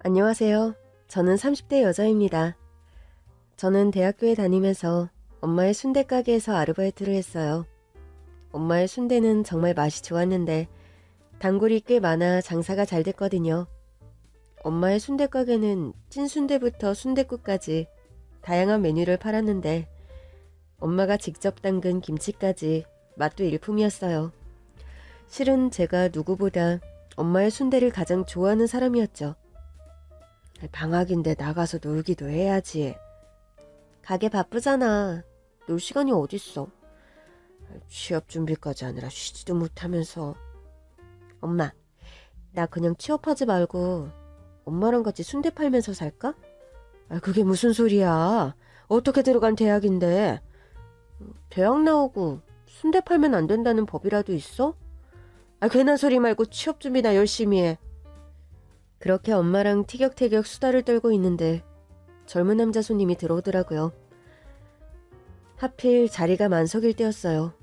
안녕하세요. 저는 30대 여자입니다. 저는 대학교에 다니면서 엄마의 순대 가게에서 아르바이트를 했어요. 엄마의 순대는 정말 맛이 좋았는데 단골이 꽤 많아 장사가 잘 됐거든요. 엄마의 순대 가게는 찐순대부터 순댓국까지 다양한 메뉴를 팔았는데 엄마가 직접 담근 김치까지 맛도 일품이었어요. 실은 제가 누구보다 엄마의 순대를 가장 좋아하는 사람이었죠. 방학인데 나가서 놀기도 해야지. 가게 바쁘잖아. 놀 시간이 어딨어. 취업 준비까지 하느라 쉬지도 못하면서. 엄마, 나 그냥 취업하지 말고 엄마랑 같이 순대 팔면서 살까? 그게 무슨 소리야. 어떻게 들어간 대학인데. 대학 나오고 순대 팔면 안 된다는 법이라도 있어? 괜한 소리 말고 취업 준비나 열심히 해. 그렇게 엄마랑 티격태격 수다를 떨고 있는데 젊은 남자 손님이 들어오더라고요. 하필 자리가 만석일 때였어요.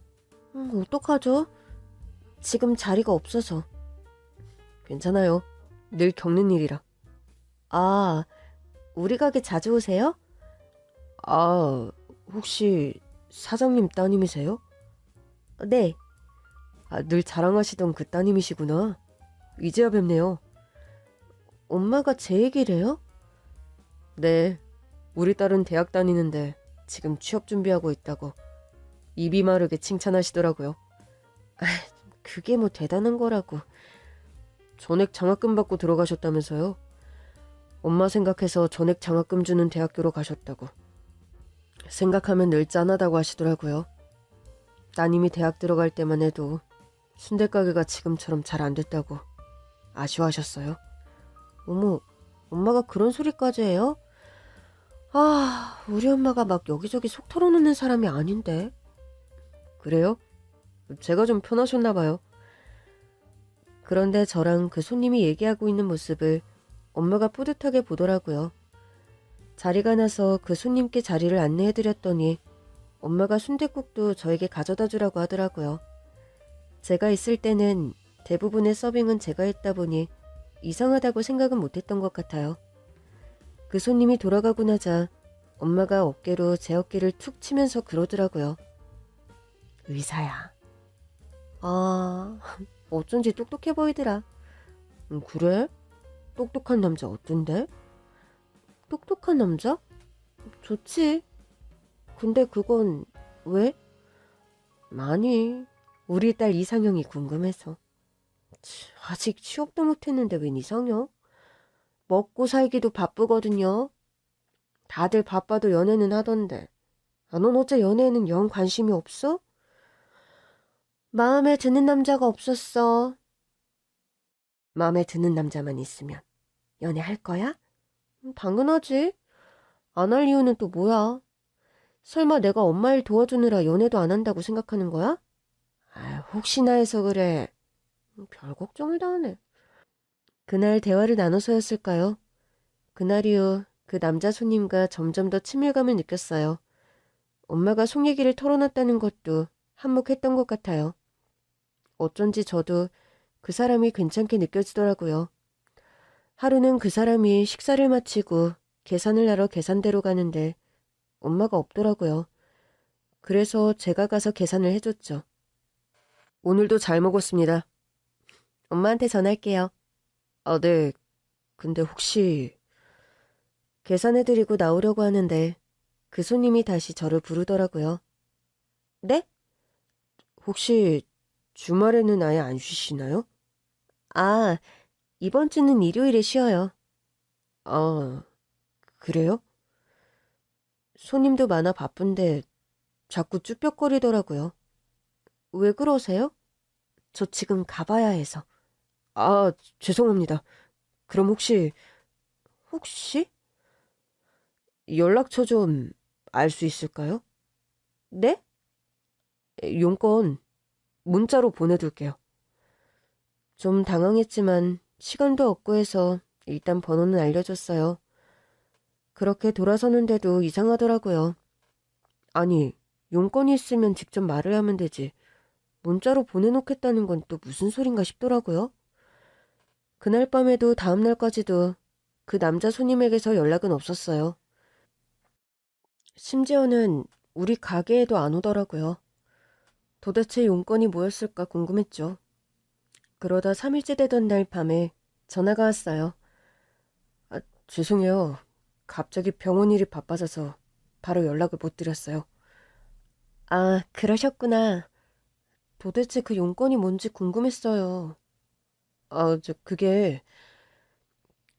어떡하죠? 지금 자리가 없어서. 괜찮아요. 늘 겪는 일이라. 아, 우리 가게 자주 오세요? 혹시 사장님 따님이세요? 네. 늘 자랑하시던 그 따님이시구나. 이제야 뵙네요. 엄마가 제 얘기를 해요? 네. 우리 딸은 대학 다니는데 지금 취업 준비하고 있다고 입이 마르게 칭찬하시더라고요. 그게 뭐 대단한 거라고. 전액 장학금 받고 들어가셨다면서요? 엄마 생각해서 전액 장학금 주는 대학교로 가셨다고. 생각하면 늘 짠하다고 하시더라고요. 따님이 대학 들어갈 때만 해도 순대 가게가 지금처럼 잘 안 됐다고 아쉬워하셨어요. 어머, 엄마가 그런 소리까지 해요? 우리 엄마가 막 여기저기 속 털어놓는 사람이 아닌데. 그래요? 제가 좀 편하셨나 봐요. 그런데 저랑 그 손님이 얘기하고 있는 모습을 엄마가 뿌듯하게 보더라고요. 자리가 나서 그 손님께 자리를 안내해드렸더니 엄마가 순댓국도 저에게 가져다 주라고 하더라고요. 제가 있을 때는 대부분의 서빙은 제가 했다 보니 이상하다고 생각은 못했던 것 같아요. 그 손님이 돌아가고 나자 엄마가 어깨로 제 어깨를 툭 치면서 그러더라고요. 의사야. 어쩐지 똑똑해 보이더라. 그래? 똑똑한 남자 어떤데? 똑똑한 남자? 좋지. 근데 그건 왜? 아니, 우리 딸 이상형이 궁금해서. 아직 취업도 못했는데 웬 이상형? 먹고 살기도 바쁘거든요. 다들 바빠도 연애는 하던데. 넌 어째 연애에는 영 관심이 없어? 마음에 드는 남자가 없었어. 마음에 드는 남자만 있으면 연애할 거야? 당연하지. 안 할 이유는 또 뭐야? 설마 내가 엄마 일 도와주느라 연애도 안 한다고 생각하는 거야? 혹시나 해서 그래. 별 걱정을 다 하네. 그날 대화를 나눠서였을까요? 그날 이후 그 남자 손님과 점점 더 친밀감을 느꼈어요. 엄마가 속 얘기를 털어놨다는 것도 한몫했던 것 같아요. 어쩐지 저도 그 사람이 괜찮게 느껴지더라고요. 하루는 그 사람이 식사를 마치고 계산을 하러 계산대로 가는데 엄마가 없더라고요. 그래서 제가 가서 계산을 해줬죠. 오늘도 잘 먹었습니다. 엄마한테 전할게요. 네. 근데 혹시... 계산해드리고 나오려고 하는데 그 손님이 다시 저를 부르더라고요. 네? 혹시 주말에는 아예 안 쉬시나요? 이번 주는 일요일에 쉬어요. 그래요? 손님도 많아 바쁜데 자꾸 쭈뼛거리더라고요. 왜 그러세요? 저 지금 가봐야 해서. 죄송합니다. 그럼 혹시 연락처 좀 알 수 있을까요? 네? 용건 문자로 보내둘게요. 좀 당황했지만 시간도 없고 해서 일단 번호는 알려줬어요. 그렇게 돌아서는데도 이상하더라고요. 아니, 용건이 있으면 직접 말을 하면 되지. 문자로 보내놓겠다는 건 또 무슨 소린가 싶더라고요. 그날 밤에도 다음 날까지도 그 남자 손님에게서 연락은 없었어요. 심지어는 우리 가게에도 안 오더라고요. 도대체 용건이 뭐였을까 궁금했죠. 그러다 3일째 되던 날 밤에 전화가 왔어요. 아, 죄송해요. 갑자기 병원 일이 바빠져서 바로 연락을 못 드렸어요. 아, 그러셨구나. 도대체 그 용건이 뭔지 궁금했어요. 그게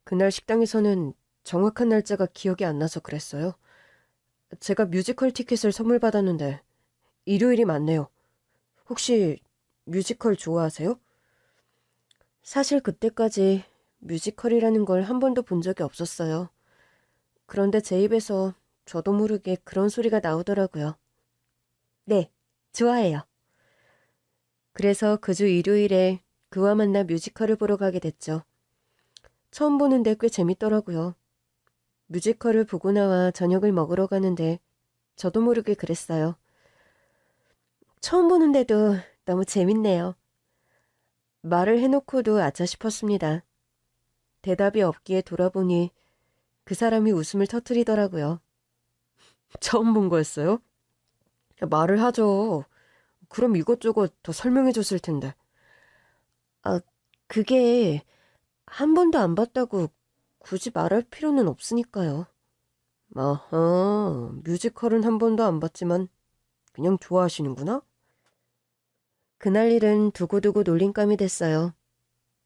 그날 식당에서는 정확한 날짜가 기억이 안 나서 그랬어요. 제가 뮤지컬 티켓을 선물 받았는데 일요일이 맞네요. 혹시 뮤지컬 좋아하세요? 사실 그때까지 뮤지컬이라는 걸 한 번도 본 적이 없었어요. 그런데 제 입에서 저도 모르게 그런 소리가 나오더라고요. 네, 좋아해요. 그래서 그 주 일요일에 그와 만나 뮤지컬을 보러 가게 됐죠. 처음 보는데 꽤 재밌더라고요. 뮤지컬을 보고 나와 저녁을 먹으러 가는데 저도 모르게 그랬어요. 처음 보는데도 너무 재밌네요. 말을 해놓고도 아차 싶었습니다. 대답이 없기에 돌아보니 그 사람이 웃음을 터뜨리더라고요. 처음 본 거였어요? 말을 하죠. 그럼 이것저것 더 설명해 줬을 텐데. 아, 그게 한 번도 안 봤다고 굳이 말할 필요는 없으니까요. 아하, 뮤지컬은 한 번도 안 봤지만 그냥 좋아하시는구나? 그날 일은 두고두고 놀림감이 됐어요.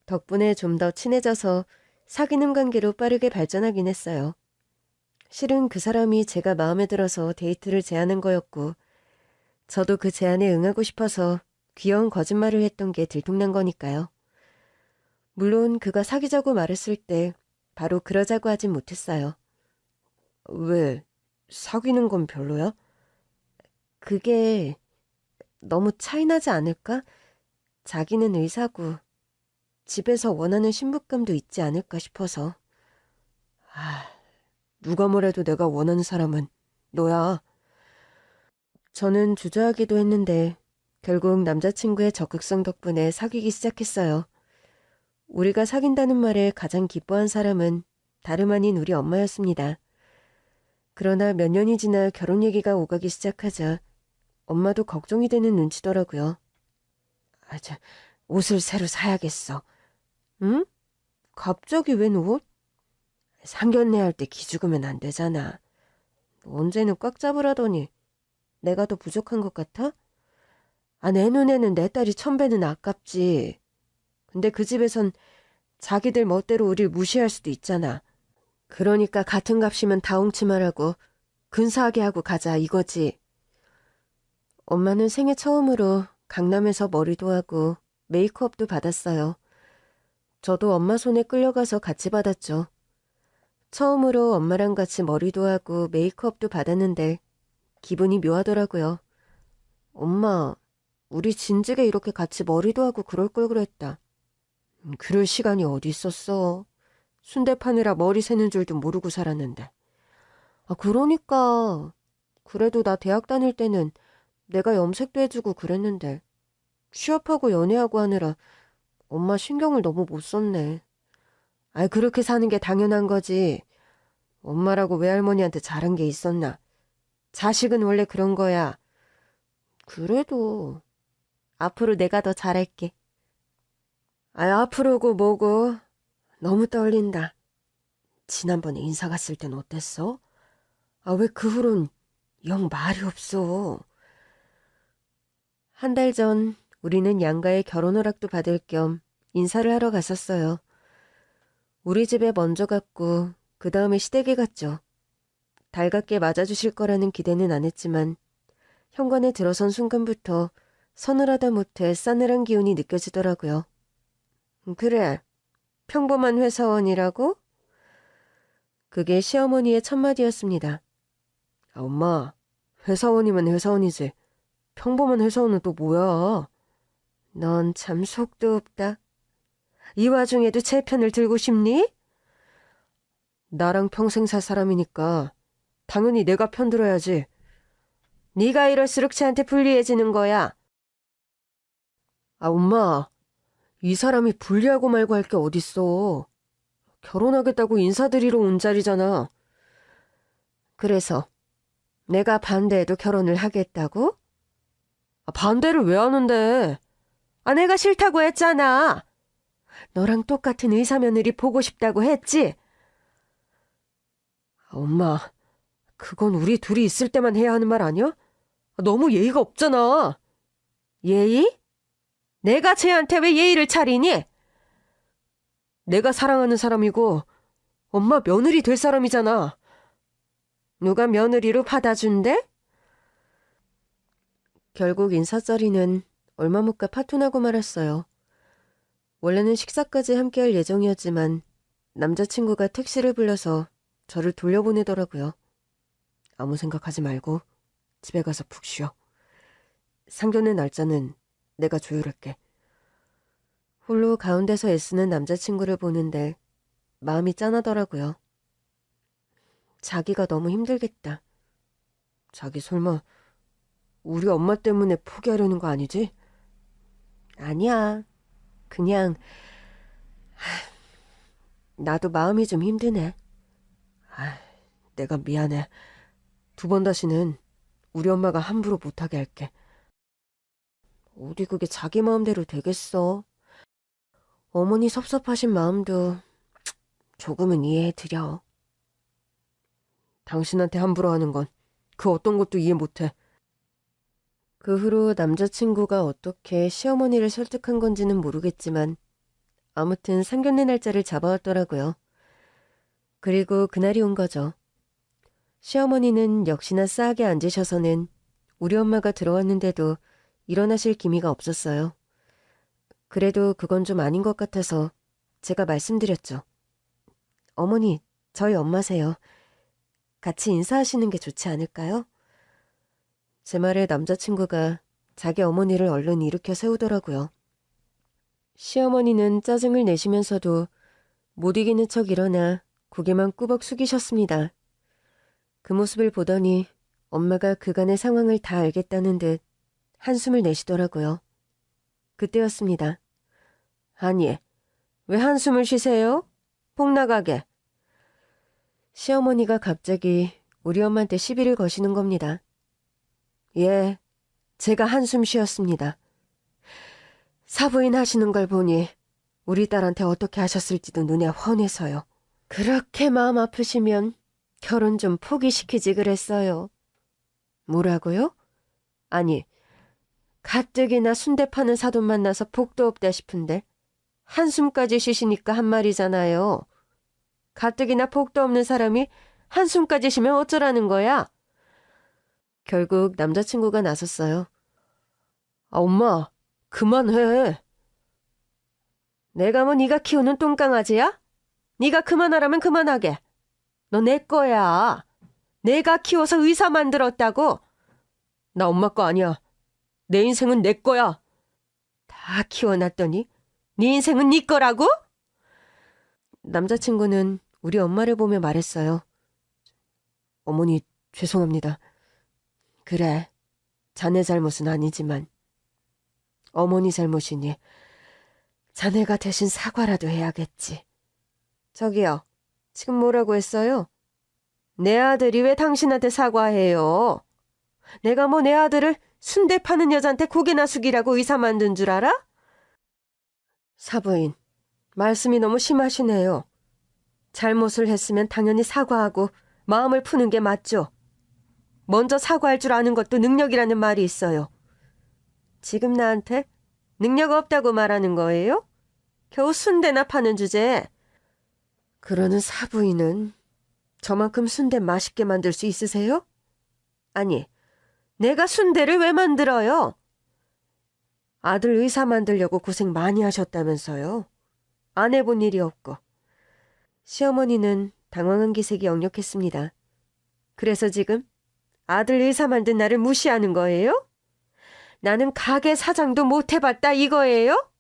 덕분에 좀 더 친해져서 사귀는 관계로 빠르게 발전하긴 했어요. 실은 그 사람이 제가 마음에 들어서 데이트를 제안한 거였고, 저도 그 제안에 응하고 싶어서 귀여운 거짓말을 했던 게 들통난 거니까요. 물론 그가 사귀자고 말했을 때 바로 그러자고 하진 못했어요. 왜? 사귀는 건 별로야? 그게 너무 차이나지 않을까? 자기는 의사고 집에서 원하는 신부감도 있지 않을까 싶어서. 아, 누가 뭐래도 내가 원하는 사람은 너야. 저는 주저하기도 했는데 결국 남자친구의 적극성 덕분에 사귀기 시작했어요. 우리가 사귄다는 말에 가장 기뻐한 사람은 다름 아닌 우리 엄마였습니다. 그러나 몇 년이 지나 결혼 얘기가 오가기 시작하자 엄마도 걱정이 되는 눈치더라고요. 옷을 새로 사야겠어. 응? 갑자기 웬 옷? 상견례 할 때 기죽으면 안 되잖아. 언제는 꽉 잡으라더니 내가 더 부족한 것 같아? 내 눈에는 내 딸이 1000배는 아깝지. 근데 그 집에선 자기들 멋대로 우릴 무시할 수도 있잖아. 그러니까 같은 값이면 다 옹치말하고 근사하게 하고 가자 이거지. 엄마는 생애 처음으로 강남에서 머리도 하고 메이크업도 받았어요. 저도 엄마 손에 끌려가서 같이 받았죠. 처음으로 엄마랑 같이 머리도 하고 메이크업도 받았는데 기분이 묘하더라고요. 엄마, 우리 진즉에 이렇게 같이 머리도 하고 그럴 걸 그랬다. 그럴 시간이 어디 있었어. 순대 파느라 머리 새는 줄도 모르고 살았는데. 그러니까. 그래도 나 대학 다닐 때는 내가 염색도 해주고 그랬는데 취업하고 연애하고 하느라 엄마 신경을 너무 못 썼네. 그렇게 사는 게 당연한 거지. 엄마라고 외할머니한테 잘한 게 있었나. 자식은 원래 그런 거야. 그래도 앞으로 내가 더 잘할게. 앞으로고 뭐고 너무 떨린다. 지난번에 인사 갔을 땐 어땠어? 왜 그 후론 영 말이 없어. 한 달 전 우리는 양가의 결혼 허락도 받을 겸 인사를 하러 갔었어요. 우리 집에 먼저 갔고 그 다음에 시댁에 갔죠. 달갑게 맞아주실 거라는 기대는 안 했지만 현관에 들어선 순간부터 서늘하다 못해 싸늘한 기운이 느껴지더라고요. 그래, 평범한 회사원이라고? 그게 시어머니의 첫마디였습니다. 엄마, 회사원이면 회사원이지. 평범한 회사원은 또 뭐야? 넌 참 속도 없다. 이 와중에도 제 편을 들고 싶니? 나랑 평생 살 사람이니까 당연히 내가 편들어야지. 네가 이럴수록 쟤한테 불리해지는 거야. 엄마, 이 사람이 불리하고 말고 할 게 어딨어. 결혼하겠다고 인사드리러 온 자리잖아. 그래서 내가 반대해도 결혼을 하겠다고? 반대를 왜 하는데? 내가 싫다고 했잖아. 너랑 똑같은 의사 며느리 보고 싶다고 했지? 엄마, 그건 우리 둘이 있을 때만 해야 하는 말 아니야? 너무 예의가 없잖아. 예의? 내가 쟤한테 왜 예의를 차리니? 내가 사랑하는 사람이고 엄마 며느리 될 사람이잖아. 누가 며느리로 받아준대? 결국 인사자리는 얼마 못 가 파토나고 말았어요. 원래는 식사까지 함께할 예정이었지만 남자친구가 택시를 불러서 저를 돌려보내더라고요. 아무 생각하지 말고 집에 가서 푹 쉬어. 상견례 날짜는 내가 조율할게. 홀로 가운데서 애쓰는 남자친구를 보는데 마음이 짠하더라고요. 자기가 너무 힘들겠다. 자기 설마 우리 엄마 때문에 포기하려는 거 아니지? 아니야. 그냥 나도 마음이 좀 힘드네. 내가 미안해. 2번 다시는 우리 엄마가 함부로 못하게 할게. 어디 그게 자기 마음대로 되겠어. 어머니 섭섭하신 마음도 조금은 이해해드려. 당신한테 함부로 하는 건 그 어떤 것도 이해 못해. 그 후로 남자친구가 어떻게 시어머니를 설득한 건지는 모르겠지만 아무튼 상견례 날짜를 잡아왔더라고요. 그리고 그날이 온 거죠. 시어머니는 역시나 싸하게 앉으셔서는 우리 엄마가 들어왔는데도 일어나실 기미가 없었어요. 그래도 그건 좀 아닌 것 같아서 제가 말씀드렸죠. 어머니, 저희 엄마세요. 같이 인사하시는 게 좋지 않을까요? 제 말에 남자친구가 자기 어머니를 얼른 일으켜 세우더라고요. 시어머니는 짜증을 내시면서도 못 이기는 척 일어나 고개만 꾸벅 숙이셨습니다. 그 모습을 보더니 엄마가 그간의 상황을 다 알겠다는 듯 한숨을 내시더라고요. 그때였습니다. 아니, 왜 한숨을 쉬세요? 복 나가게. 시어머니가 갑자기 우리 엄마한테 시비를 거시는 겁니다. 예, 제가 한숨 쉬었습니다. 사부인 하시는 걸 보니 우리 딸한테 어떻게 하셨을지도 눈에 훤해서요. 그렇게 마음 아프시면 결혼 좀 포기시키지 그랬어요. 뭐라고요? 아니, 가뜩이나 순대 파는 사돈 만나서 복도 없다 싶은데 한숨까지 쉬시니까 한 말이잖아요. 가뜩이나 복도 없는 사람이 한숨까지 쉬면 어쩌라는 거야? 결국 남자친구가 나섰어요. 엄마, 그만해. 내가 뭐 네가 키우는 똥강아지야? 네가 그만하라면 그만하게. 너 내 거야. 내가 키워서 의사 만들었다고. 나 엄마 거 아니야. 내 인생은 내 거야. 다 키워놨더니 네 인생은 네 거라고? 남자친구는 우리 엄마를 보며 말했어요. 어머니, 죄송합니다. 그래, 자네 잘못은 아니지만 어머니 잘못이니 자네가 대신 사과라도 해야겠지. 저기요, 지금 뭐라고 했어요? 내 아들이 왜 당신한테 사과해요? 내가 뭐 내 아들을 순대 파는 여자한테 고개나 숙이라고 의사 만든 줄 알아? 사부인, 말씀이 너무 심하시네요. 잘못을 했으면 당연히 사과하고 마음을 푸는 게 맞죠. 먼저 사과할 줄 아는 것도 능력이라는 말이 있어요. 지금 나한테 능력 없다고 말하는 거예요? 겨우 순대나 파는 주제에. 그러는 사부인은 저만큼 순대 맛있게 만들 수 있으세요? 아니, 내가 순대를 왜 만들어요? 아들 의사 만들려고 고생 많이 하셨다면서요. 안 해본 일이 없고. 시어머니는 당황한 기색이 역력했습니다. 그래서 지금 아들 의사 만든 나를 무시하는 거예요? 나는 가게 사장도 못 해봤다 이거예요?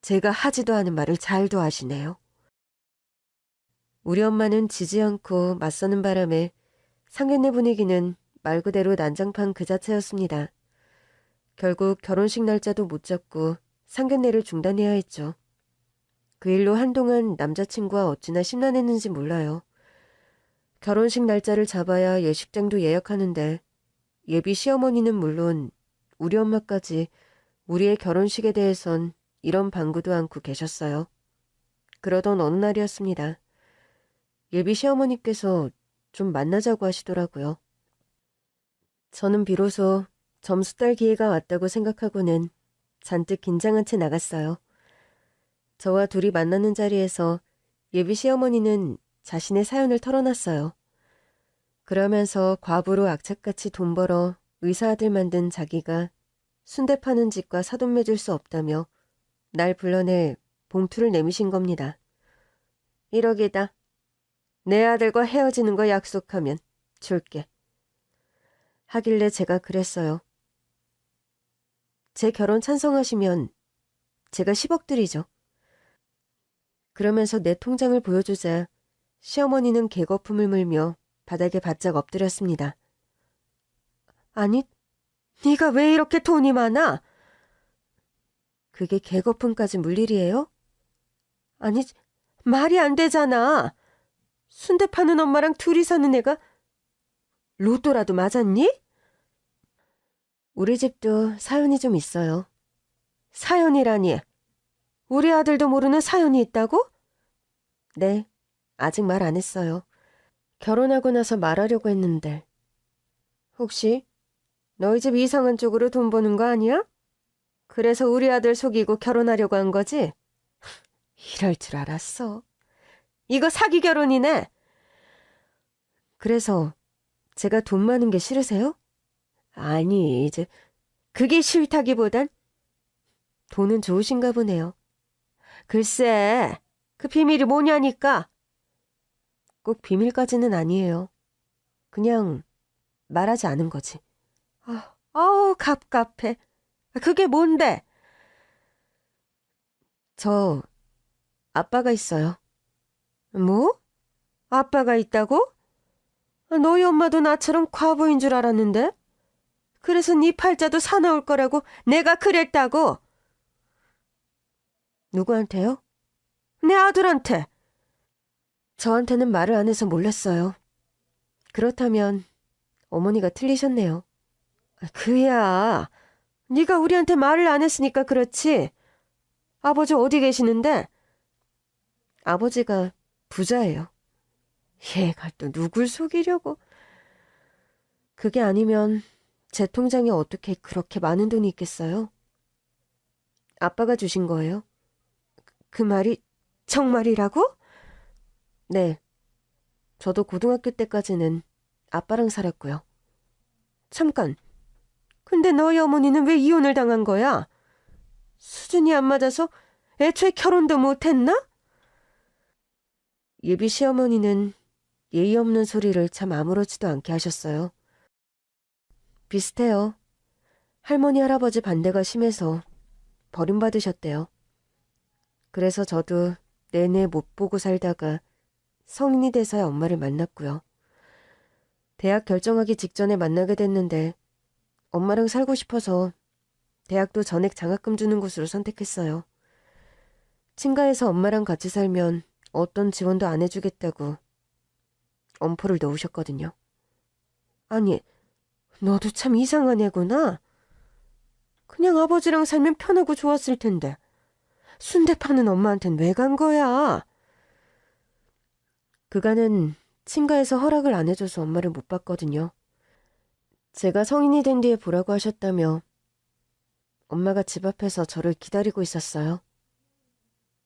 제가 하지도 않은 말을 잘도 하시네요. 우리 엄마는 지지 않고 맞서는 바람에 상견례 분위기는 말 그대로 난장판 그 자체였습니다. 결국 결혼식 날짜도 못 잡고 상견례를 중단해야 했죠. 그 일로 한동안 남자친구와 어찌나 심란했는지 몰라요. 결혼식 날짜를 잡아야 예식장도 예약하는데 예비 시어머니는 물론 우리 엄마까지 우리의 결혼식에 대해선 이런 방구도 않고 계셨어요. 그러던 어느 날이었습니다. 예비 시어머니께서 좀 만나자고 하시더라고요. 저는 비로소 점수 딸 기회가 왔다고 생각하고는 잔뜩 긴장한 채 나갔어요. 저와 둘이 만나는 자리에서 예비 시어머니는 자신의 사연을 털어놨어요. 그러면서 과부로 악착같이 돈 벌어 의사 아들 만든 자기가 순대 파는 집과 사돈 맺을 수 없다며 날 불러내 봉투를 내미신 겁니다. 1억이다. 내 아들과 헤어지는 거 약속하면 줄게. 하길래 제가 그랬어요. 제 결혼 찬성하시면 제가 10억 드리죠. 그러면서 내 통장을 보여주자 시어머니는 개거품을 물며 바닥에 바짝 엎드렸습니다. 아니, 네가 왜 이렇게 돈이 많아? 그게 개거품까지 물 일이에요? 아니, 말이 안 되잖아. 순대 파는 엄마랑 둘이 사는 애가 로또라도 맞았니? 우리 집도 사연이 좀 있어요. 사연이라니? 우리 아들도 모르는 사연이 있다고? 네, 아직 말 안 했어요. 결혼하고 나서 말하려고 했는데. 혹시 너희 집 이상한 쪽으로 돈 버는 거 아니야? 그래서 우리 아들 속이고 결혼하려고 한 거지? 이럴 줄 알았어. 이거 사기 결혼이네. 그래서 제가 돈 많은 게 싫으세요? 아니, 이제 그게 싫다기보단 돈은 좋으신가 보네요. 글쎄, 그 비밀이 뭐냐니까. 꼭 비밀까지는 아니에요. 그냥 말하지 않은 거지. 아우, 갑갑해. 그게 뭔데? 저 아빠가 있어요. 뭐? 아빠가 있다고? 너희 엄마도 나처럼 과부인 줄 알았는데? 그래서 네 팔자도 사나울 거라고 내가 그랬다고. 누구한테요? 내 아들한테. 저한테는 말을 안 해서 몰랐어요. 그렇다면 어머니가 틀리셨네요. 그야, 네가 우리한테 말을 안 했으니까 그렇지. 아버지 어디 계시는데? 아버지가 부자예요. 얘가 또 누굴 속이려고. 그게 아니면 제 통장에 어떻게 그렇게 많은 돈이 있겠어요? 아빠가 주신 거예요? 그 말이 정말이라고? 네. 저도 고등학교 때까지는 아빠랑 살았고요. 잠깐. 근데 너희 어머니는 왜 이혼을 당한 거야? 수준이 안 맞아서 애초에 결혼도 못했나? 예비 시어머니는 예의 없는 소리를 참 아무렇지도 않게 하셨어요. 비슷해요. 할머니 할아버지 반대가 심해서 버림받으셨대요. 그래서 저도 내내 못 보고 살다가 성인이 돼서야 엄마를 만났고요. 대학 결정하기 직전에 만나게 됐는데 엄마랑 살고 싶어서 대학도 전액 장학금 주는 곳으로 선택했어요. 친가에서 엄마랑 같이 살면 어떤 지원도 안 해주겠다고 엄포를 놓으셨거든요. 아니, 너도 참 이상한 애구나. 그냥 아버지랑 살면 편하고 좋았을 텐데 순대 파는 엄마한텐 왜 간 거야? 그간은 친가에서 허락을 안 해줘서 엄마를 못 봤거든요. 제가 성인이 된 뒤에 보라고 하셨다며 엄마가 집 앞에서 저를 기다리고 있었어요.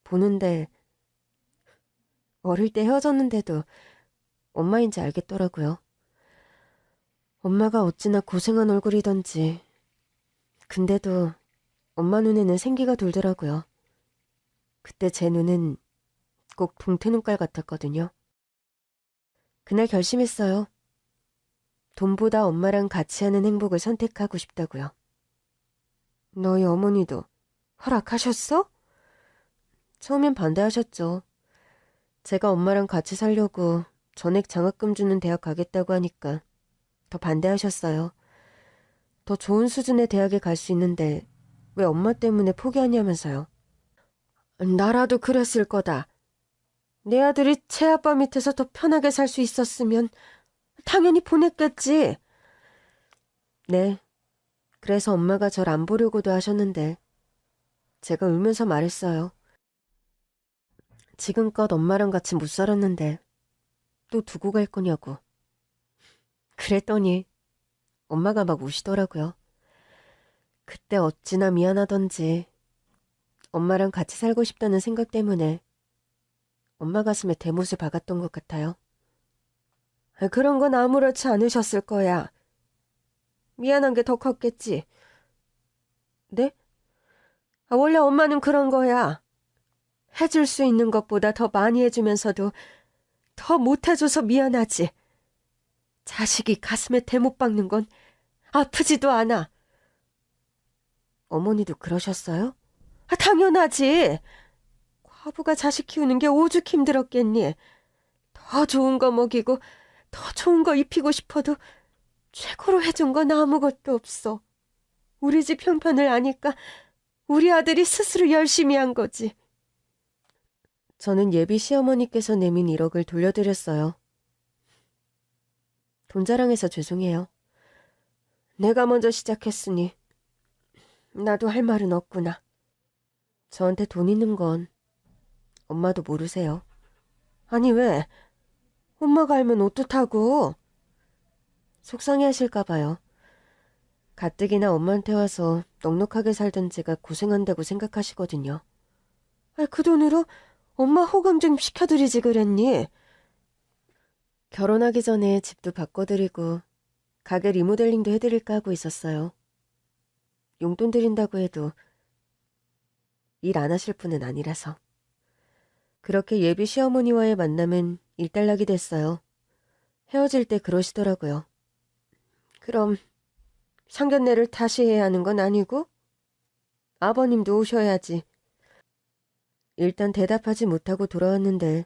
보는데 어릴 때 헤어졌는데도 엄마인지 알겠더라고요. 엄마가 어찌나 고생한 얼굴이던지. 근데도 엄마 눈에는 생기가 돌더라고요. 그때 제 눈은 꼭 동태 눈깔 같았거든요. 그날 결심했어요. 돈보다 엄마랑 같이 하는 행복을 선택하고 싶다고요. 너희 어머니도 허락하셨어? 처음엔 반대하셨죠. 제가 엄마랑 같이 살려고 전액 장학금 주는 대학 가겠다고 하니까 더 반대하셨어요. 더 좋은 수준의 대학에 갈 수 있는데 왜 엄마 때문에 포기하냐면서요. 나라도 그랬을 거다. 내 아들이 새아빠 밑에서 더 편하게 살 수 있었으면 당연히 보냈겠지. 네, 그래서 엄마가 절 안 보려고도 하셨는데 제가 울면서 말했어요. 지금껏 엄마랑 같이 못 살았는데 또 두고 갈 거냐고. 그랬더니 엄마가 막 우시더라고요. 그때 어찌나 미안하던지 엄마랑 같이 살고 싶다는 생각 때문에 엄마 가슴에 대못을 박았던 것 같아요. 그런 건 아무렇지 않으셨을 거야. 미안한 게 더 컸겠지. 네? 원래 엄마는 그런 거야. 해줄 수 있는 것보다 더 많이 해주면서도 더 못해줘서 미안하지. 자식이 가슴에 대못 박는 건 아프지도 않아. 어머니도 그러셨어요? 당연하지. 과부가 자식 키우는 게 오죽 힘들었겠니. 더 좋은 거 먹이고 더 좋은 거 입히고 싶어도 최고로 해준 건 아무것도 없어. 우리 집 형편을 아니까 우리 아들이 스스로 열심히 한 거지. 저는 예비 시어머니께서 내민 1억을 돌려드렸어요. 돈 자랑해서 죄송해요. 내가 먼저 시작했으니 나도 할 말은 없구나. 저한테 돈 있는 건 엄마도 모르세요. 아니 왜? 엄마가 알면 어떡하고? 속상해하실까 봐요. 가뜩이나 엄마한테 와서 넉넉하게 살던 제가 고생한다고 생각하시거든요. 그 돈으로 엄마 호강 좀 시켜드리지 그랬니? 결혼하기 전에 집도 바꿔드리고 가게 리모델링도 해드릴까 하고 있었어요. 용돈 드린다고 해도 일 안 하실 분은 아니라서. 그렇게 예비 시어머니와의 만남은 일단락이 됐어요. 헤어질 때 그러시더라고요. 그럼 상견례를 다시 해야 하는 건 아니고? 아버님도 오셔야지. 일단 대답하지 못하고 돌아왔는데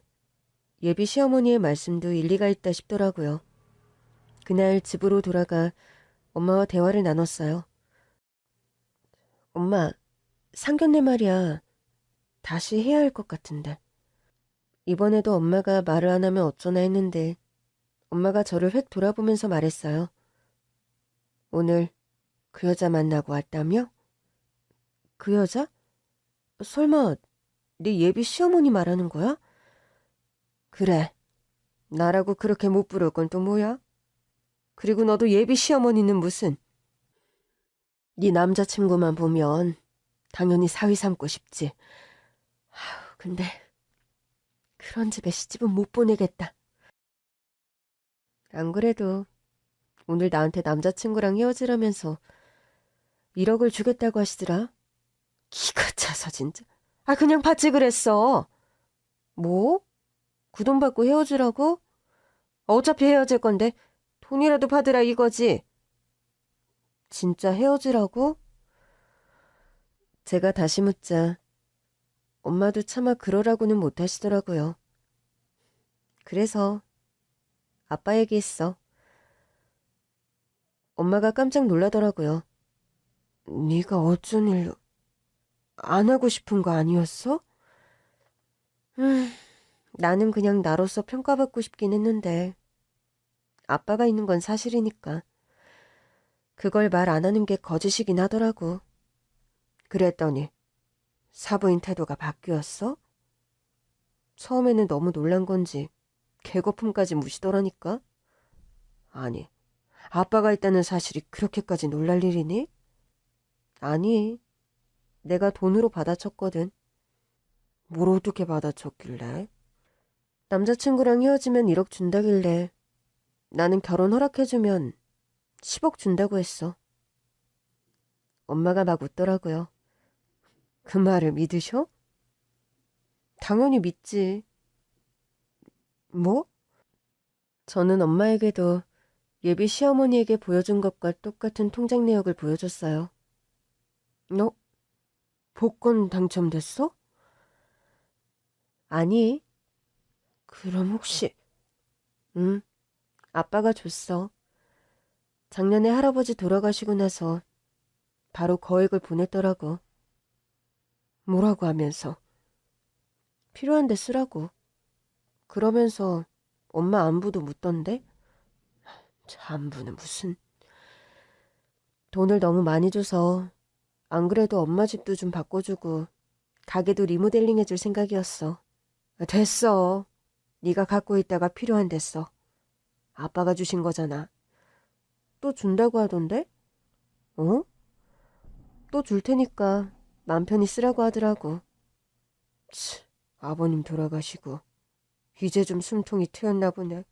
예비 시어머니의 말씀도 일리가 있다 싶더라고요. 그날 집으로 돌아가 엄마와 대화를 나눴어요. 엄마, 상견례 말이야. 다시 해야 할 것 같은데. 이번에도 엄마가 말을 안 하면 어쩌나 했는데 엄마가 저를 획 돌아보면서 말했어요. 오늘 그 여자 만나고 왔다며? 그 여자? 설마 네 예비 시어머니 말하는 거야? 그래. 나라고 그렇게 못 부를 건 또 뭐야? 그리고 너도 예비 시어머니는 무슨? 네 남자친구만 보면 당연히 사위 삼고 싶지. 근데 그런 집에 시집은 못 보내겠다. 안 그래도 오늘 나한테 남자친구랑 헤어지라면서 1억을 주겠다고 하시더라. 기가 차서 진짜. 그냥 받지 그랬어. 뭐? 그 돈 받고 헤어지라고? 어차피 헤어질 건데 돈이라도 받으라 이거지. 진짜 헤어지라고? 제가 다시 묻자 엄마도 차마 그러라고는 못하시더라고요. 그래서 아빠 얘기했어. 엄마가 깜짝 놀라더라고요. 네가 어쩐 일로 안 하고 싶은 거 아니었어? 나는 그냥 나로서 평가받고 싶긴 했는데 아빠가 있는 건 사실이니까 그걸 말 안 하는 게 거짓이긴 하더라고. 그랬더니 사부인 태도가 바뀌었어? 처음에는 너무 놀란 건지 개거품까지 무시더라니까. 아니, 아빠가 있다는 사실이 그렇게까지 놀랄 일이니? 아니, 내가 돈으로 받아쳤거든. 뭘 어떻게 받아쳤길래? 남자친구랑 헤어지면 1억 준다길래 나는 결혼 허락해주면 10억 준다고 했어. 엄마가 막 웃더라고요. 그 말을 믿으셔? 당연히 믿지. 뭐? 저는 엄마에게도 예비 시어머니에게 보여준 것과 똑같은 통장 내역을 보여줬어요. 너 복권 당첨됐어? 아니. 그럼 혹시... 응, 아빠가 줬어. 작년에 할아버지 돌아가시고 나서 바로 거액을 보냈더라고. 뭐라고 하면서? 필요한데 쓰라고. 그러면서 엄마 안부도 묻던데? 안부는 무슨. 돈을 너무 많이 줘서 안 그래도 엄마 집도 좀 바꿔주고 가게도 리모델링 해줄 생각이었어. 됐어. 네가 갖고 있다가 필요한데 써. 아빠가 주신 거잖아. 또 준다고 하던데? 어? 또 줄 테니까 맘 편히 쓰라고 하더라고. 치, 아버님 돌아가시고 이제 좀 숨통이 트였나 보네.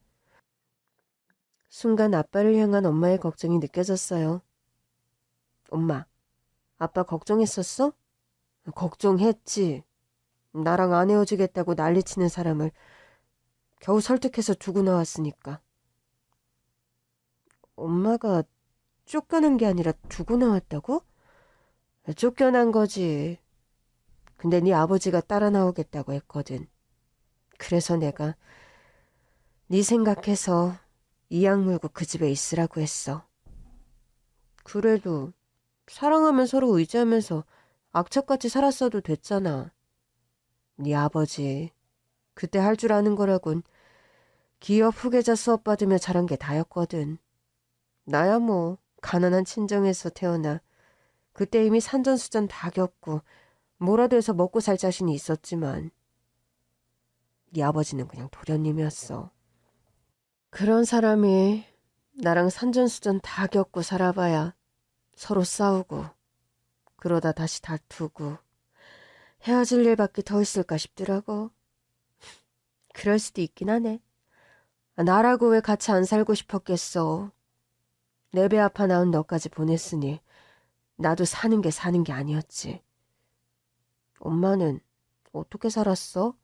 순간 아빠를 향한 엄마의 걱정이 느껴졌어요. 엄마, 아빠 걱정했었어? 걱정했지. 나랑 안 헤어지겠다고 난리치는 사람을 겨우 설득해서 두고 나왔으니까. 엄마가 쫓겨난 게 아니라 두고 나왔다고? 쫓겨난 거지. 근데 네 아버지가 따라 나오겠다고 했거든. 그래서 내가 네 생각해서 이악 물고 그 집에 있으라고 했어. 그래도 사랑하면 서로 의지하면서 악착같이 살았어도 됐잖아. 네 아버지 그때 할 줄 아는 거라곤 기업 후계자 수업 받으며 자란 게 다였거든. 나야 뭐 가난한 친정에서 태어나 그때 이미 산전수전 다 겪고 뭐라도 해서 먹고 살 자신이 있었지만 네 아버지는 그냥 도련님이었어. 그런 사람이 나랑 산전수전 다 겪고 살아봐야 서로 싸우고 그러다 다시 다투고 헤어질 일밖에 더 있을까 싶더라고. 그럴 수도 있긴 하네. 나라고 왜 같이 안 살고 싶었겠어. 내 배 아파 낳은 너까지 보냈으니 나도 사는 게 아니었지. 엄마는 어떻게 살았어?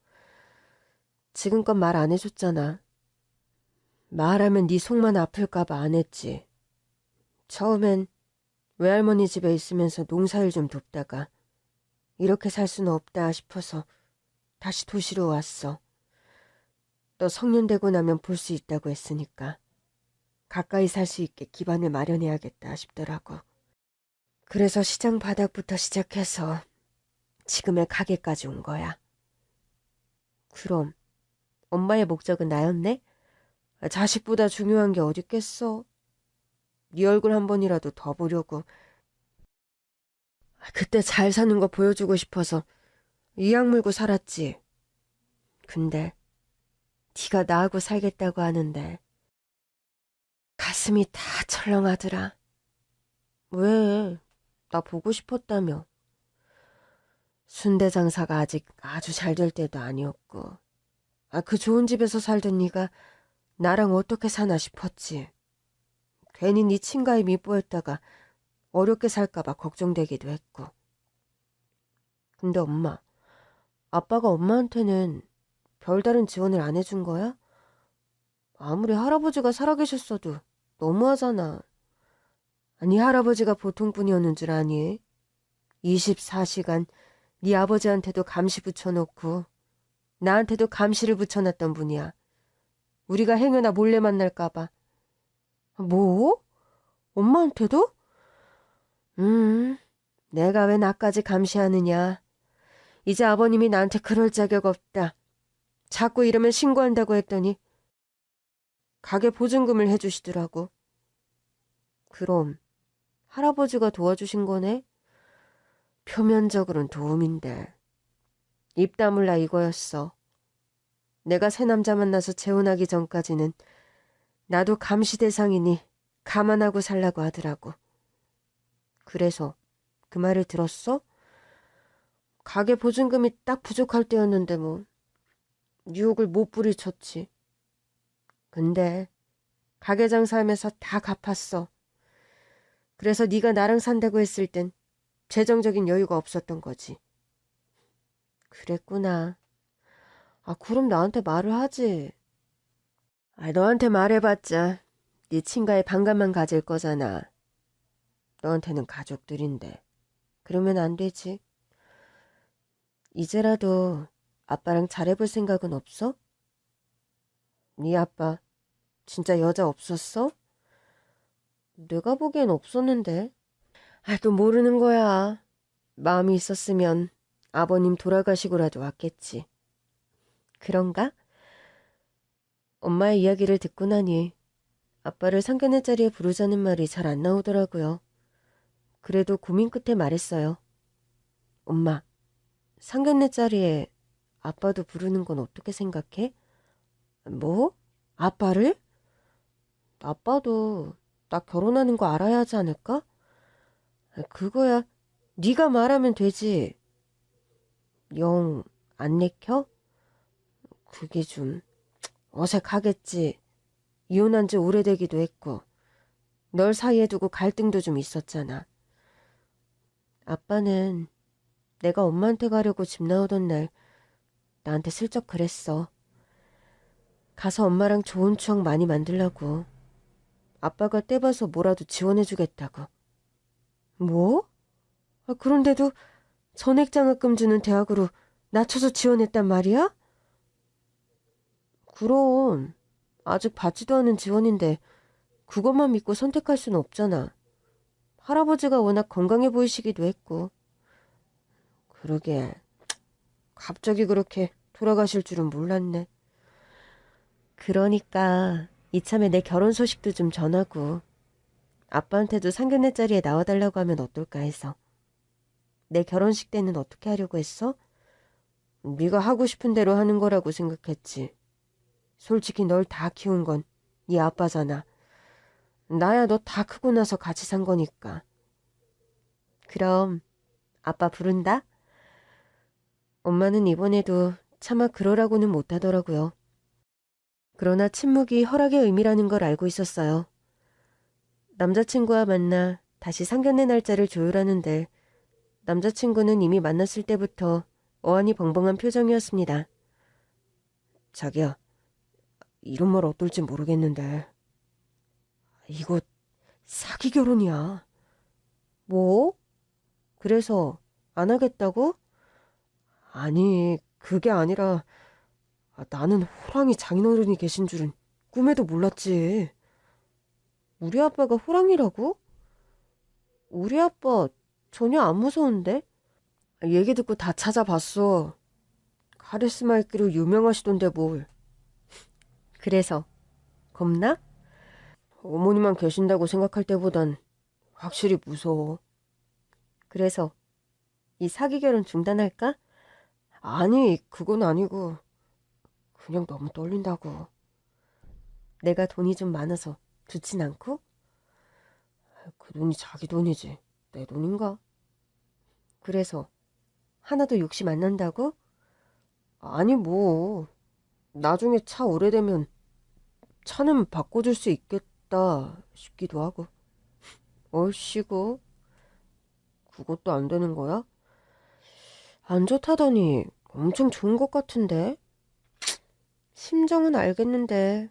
지금껏 말 안 해줬잖아. 말하면 네 속만 아플까봐 안 했지. 처음엔 외할머니 집에 있으면서 농사일 좀 돕다가 이렇게 살 수는 없다 싶어서 다시 도시로 왔어. 너 성년 되고 나면 볼 수 있다고 했으니까 가까이 살 수 있게 기반을 마련해야겠다 싶더라고. 그래서 시장 바닥부터 시작해서 지금의 가게까지 온 거야. 그럼 엄마의 목적은 나였네? 자식보다 중요한 게 어딨겠어. 네 얼굴 한 번이라도 더 보려고. 그때 잘 사는 거 보여주고 싶어서 이악 물고 살았지. 근데 네가 나하고 살겠다고 하는데 가슴이 다 철렁하더라. 왜? 나 보고 싶었다며. 순대 장사가 아직 아주 잘 될 때도 아니었고 그 좋은 집에서 살던 네가 나랑 어떻게 사나 싶었지. 괜히 네 친가에 미뽀했다가 어렵게 살까봐 걱정되기도 했고. 근데 엄마, 아빠가 엄마한테는 별다른 지원을 안 해준 거야? 아무리 할아버지가 살아계셨어도 너무하잖아. 아니 할아버지가 보통뿐이었는 줄 아니? 24시간 네 아버지한테도 감시 붙여놓고 나한테도 감시를 붙여놨던 분이야. 우리가 행여나 몰래 만날까봐. 뭐? 엄마한테도? 내가 왜 나까지 감시하느냐. 이제 아버님이 나한테 그럴 자격 없다. 자꾸 이러면 신고한다고 했더니 가게 보증금을 해주시더라고. 그럼 할아버지가 도와주신 거네? 표면적으로는 도움인데 입 다물라 이거였어. 내가 새 남자 만나서 재혼하기 전까지는 나도 감시 대상이니 감안하고 살라고 하더라고. 그래서 그 말을 들었어? 가게 보증금이 딱 부족할 때였는데 뭐 유혹을 못 부리쳤지. 근데 가게 장사하면서 다 갚았어. 그래서 네가 나랑 산다고 했을 땐 재정적인 여유가 없었던 거지. 그랬구나. 그럼 나한테 말을 하지. 너한테 말해봤자 네 친가에 반감만 가질 거잖아. 너한테는 가족들인데. 그러면 안 되지. 이제라도 아빠랑 잘해볼 생각은 없어? 네 아빠 진짜 여자 없었어? 내가 보기엔 없었는데. 또 모르는 거야. 마음이 있었으면 아버님 돌아가시고라도 왔겠지. 그런가? 엄마의 이야기를 듣고 나니 아빠를 상견례 자리에 부르자는 말이 잘 안 나오더라고요. 그래도 고민 끝에 말했어요. 엄마, 상견례 자리에 아빠도 부르는 건 어떻게 생각해? 뭐? 아빠를? 아빠도 나 결혼하는 거 알아야 하지 않을까? 그거야 네가 말하면 되지. 영 안 내켜? 그게 좀 어색하겠지. 이혼한 지 오래되기도 했고 널 사이에 두고 갈등도 좀 있었잖아. 아빠는 내가 엄마한테 가려고 집 나오던 날 나한테 슬쩍 그랬어. 가서 엄마랑 좋은 추억 많이 만들라고. 아빠가 떼봐서 뭐라도 지원해주겠다고. 뭐? 그런데도 전액 장학금 주는 대학으로 낮춰서 지원했단 말이야? 그럼 아직 받지도 않은 지원인데 그것만 믿고 선택할 수는 없잖아. 할아버지가 워낙 건강해 보이시기도 했고. 그러게 갑자기 그렇게 돌아가실 줄은 몰랐네. 그러니까 이참에 내 결혼 소식도 좀 전하고 아빠한테도 상견례 자리에 나와달라고 하면 어떨까 해서. 내 결혼식 때는 어떻게 하려고 했어? 네가 하고 싶은 대로 하는 거라고 생각했지. 솔직히 널 다 키운 건 네 아빠잖아. 나야 너 다 크고 나서 같이 산 거니까. 그럼 아빠 부른다? 엄마는 이번에도 차마 그러라고는 못하더라고요. 그러나 침묵이 허락의 의미라는 걸 알고 있었어요. 남자친구와 만나 다시 상견례 날짜를 조율하는데 남자친구는 이미 만났을 때부터 어안이 벙벙한 표정이었습니다. 자기야, 이런 말 어떨지 모르겠는데 이거 사기 결혼이야. 뭐? 그래서 안 하겠다고? 아니, 그게 아니라 나는 호랑이 장인어른이 계신 줄은 꿈에도 몰랐지. 우리 아빠가 호랑이라고? 우리 아빠 전혀 안 무서운데? 얘기 듣고 다 찾아봤어. 카리스마 있기로 유명하시던데 뭘. 그래서 겁나? 어머니만 계신다고 생각할 때보단 확실히 무서워. 그래서 이 사기 결혼 중단할까? 아니, 그건 아니고 그냥 너무 떨린다고. 내가 돈이 좀 많아서 좋진 않고? 그 돈이 자기 돈이지 내 돈인가? 그래서 하나도 욕심 안 난다고? 아니 뭐 나중에 차 오래되면 차는 바꿔줄 수 있겠다 싶기도 하고. 얼씨구 그것도 안 되는 거야? 안 좋다더니 엄청 좋은 것 같은데? 심정은 알겠는데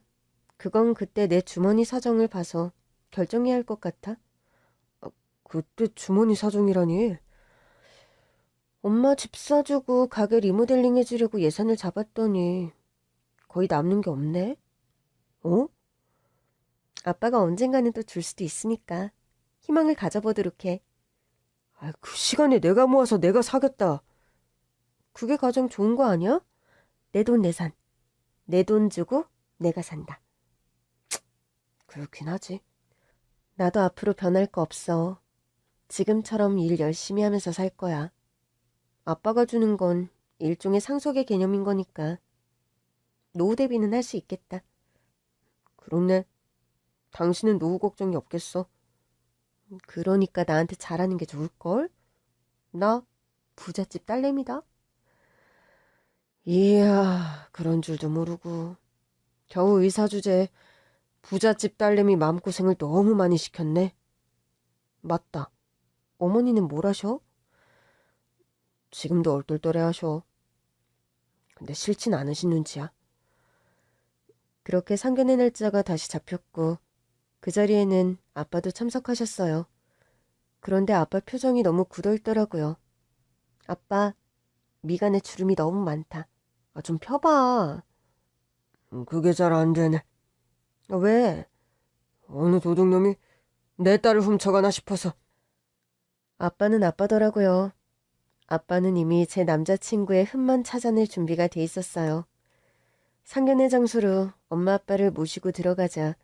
그건 그때 내 주머니 사정을 봐서 결정해야 할 것 같아. 그때 주머니 사정이라니? 엄마 집 사주고 가게 리모델링 해주려고 예산을 잡았더니 거의 남는 게 없네? 어? 아빠가 언젠가는 또 줄 수도 있으니까 희망을 가져보도록 해. 그 시간에 내가 모아서 내가 사겠다. 그게 가장 좋은 거 아니야? 내 돈 내산. 내 돈 주고 내가 산다. 그렇긴 하지. 나도 앞으로 변할 거 없어. 지금처럼 일 열심히 하면서 살 거야. 아빠가 주는 건 일종의 상속의 개념인 거니까 노후 대비는 할 수 있겠다. 그렇네. 당신은 노후 걱정이 없겠어. 그러니까 나한테 잘하는 게 좋을걸? 나 부잣집 딸내미다. 이야, 그런 줄도 모르고 겨우 의사 주제에 부잣집 딸내미 마음고생을 너무 많이 시켰네. 맞다. 어머니는 뭘 하셔? 지금도 얼떨떨해 하셔. 근데 싫진 않으신 눈치야. 그렇게 상견례 날짜가 다시 잡혔고 그 자리에는 아빠도 참석하셨어요. 그런데 아빠 표정이 너무 굳어있더라고요. 아빠, 미간에 주름이 너무 많다. 좀 펴봐. 그게 잘 안 되네. 왜? 어느 도둑놈이 내 딸을 훔쳐가나 싶어서. 아빠는 아빠더라고요. 아빠는 이미 제 남자친구의 흠만 찾아낼 준비가 돼 있었어요. 상견례 장소로 엄마 아빠를 모시고 들어가자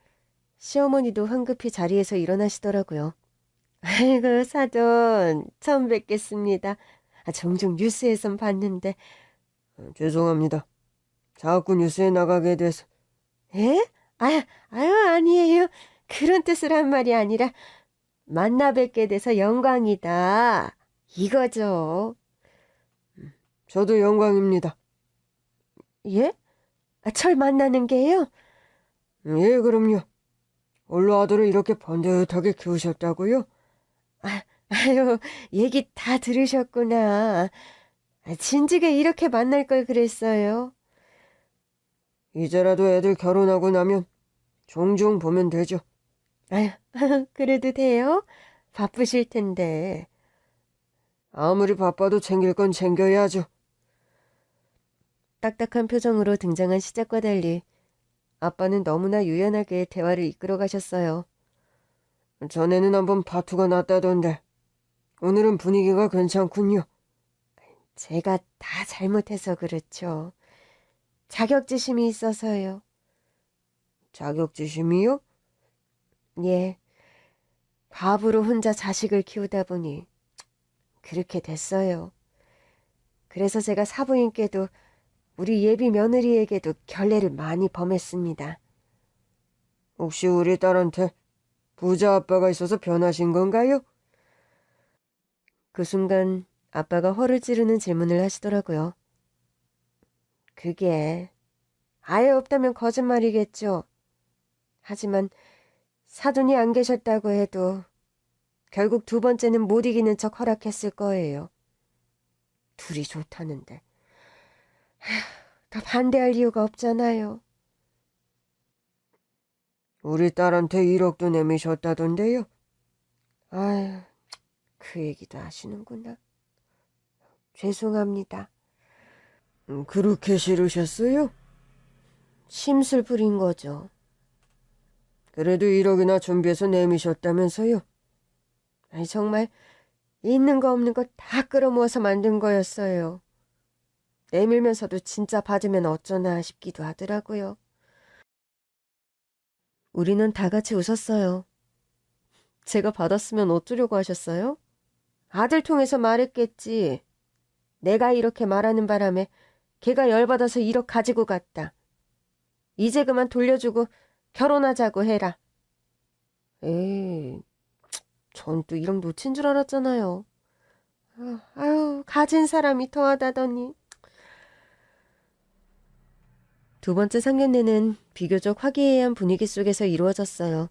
시어머니도 황급히 자리에서 일어나시더라고요. 아이고, 사돈, 처음 뵙겠습니다. 종종 뉴스에선 봤는데. 죄송합니다. 자꾸 뉴스에 나가게 돼서. 에? 아유, 아니에요. 그런 뜻을 한 말이 아니라 만나 뵙게 돼서 영광이다. 이거죠. 저도 영광입니다. 예? 절 만나는 게요? 예, 그럼요. 올로 아들을 이렇게 번듯하게 키우셨다고요? 아유, 얘기 다 들으셨구나. 진즉에 이렇게 만날 걸 그랬어요. 이제라도 애들 결혼하고 나면 종종 보면 되죠. 아유, 그래도 돼요? 바쁘실 텐데. 아무리 바빠도 챙길 건 챙겨야죠. 딱딱한 표정으로 등장한 시작과 달리 아빠는 너무나 유연하게 대화를 이끌어 가셨어요. 전에는 한번 파투가 났다던데 오늘은 분위기가 괜찮군요. 제가 다 잘못해서 그렇죠. 자격지심이 있어서요. 자격지심이요? 예, 과부로 혼자 자식을 키우다 보니 그렇게 됐어요. 그래서 제가 사부인께도 우리 예비 며느리에게도 결례를 많이 범했습니다. 혹시 우리 딸한테 부자 아빠가 있어서 변하신 건가요? 그 순간 아빠가 허를 찌르는 질문을 하시더라고요. 그게 아예 없다면 거짓말이겠죠. 하지만 사돈이 안 계셨다고 해도 결국 두 번째는 못 이기는 척 허락했을 거예요. 둘이 좋다는데. 더 반대할 이유가 없잖아요. 우리 딸한테 1억도 내미셨다던데요? 아유, 그 얘기도 하시는구나. 죄송합니다. 그렇게 싫으셨어요? 심술 부린 거죠. 그래도 1억이나 준비해서 내미셨다면서요? 아니, 정말 있는 거 없는 거 다 끌어모아서 만든 거였어요. 내밀면서도 진짜 받으면 어쩌나 싶기도 하더라고요. 우리는 다 같이 웃었어요. 제가 받았으면 어쩌려고 하셨어요? 아들 통해서 말했겠지. 내가 이렇게 말하는 바람에 걔가 열받아서 1억 가지고 갔다. 이제 그만 돌려주고 결혼하자고 해라. 에이, 전 또 1억 놓친 줄 알았잖아요. 아유, 가진 사람이 더하다더니. 두 번째 상견례는 비교적 화기애애한 분위기 속에서 이루어졌어요.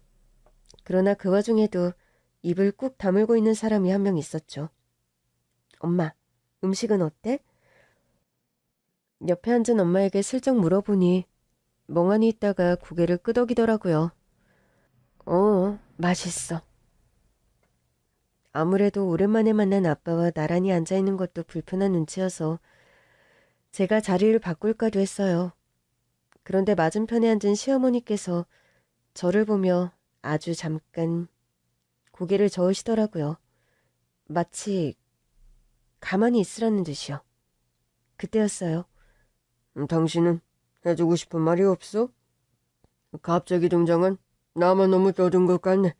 그러나 그 와중에도 입을 꾹 다물고 있는 사람이 한 명 있었죠. 엄마, 음식은 어때? 옆에 앉은 엄마에게 슬쩍 물어보니 멍하니 있다가 고개를 끄덕이더라고요. 맛있어. 아무래도 오랜만에 만난 아빠와 나란히 앉아있는 것도 불편한 눈치여서 제가 자리를 바꿀까도 했어요. 그런데 맞은편에 앉은 시어머니께서 저를 보며 아주 잠깐 고개를 저으시더라고요. 마치 가만히 있으라는 듯이요. 그때였어요. 당신은 해주고 싶은 말이 없어? 갑자기 등장한 나만 너무 떠든 것 같네.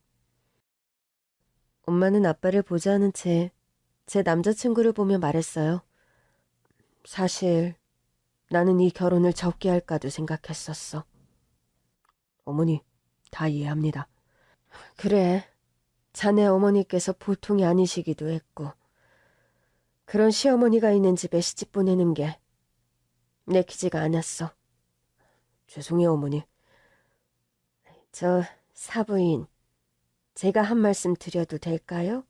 엄마는 아빠를 보지 않은 채 제 남자친구를 보며 말했어요. 사실 나는 이 결혼을 접게 할까도 생각했었어. 어머니, 다 이해합니다. 그래, 자네 어머니께서 보통이 아니시기도 했고 그런 시어머니가 있는 집에 시집 보내는 게 내키지가 않았어. 죄송해요, 어머니. 저 사부인, 제가 한 말씀 드려도 될까요?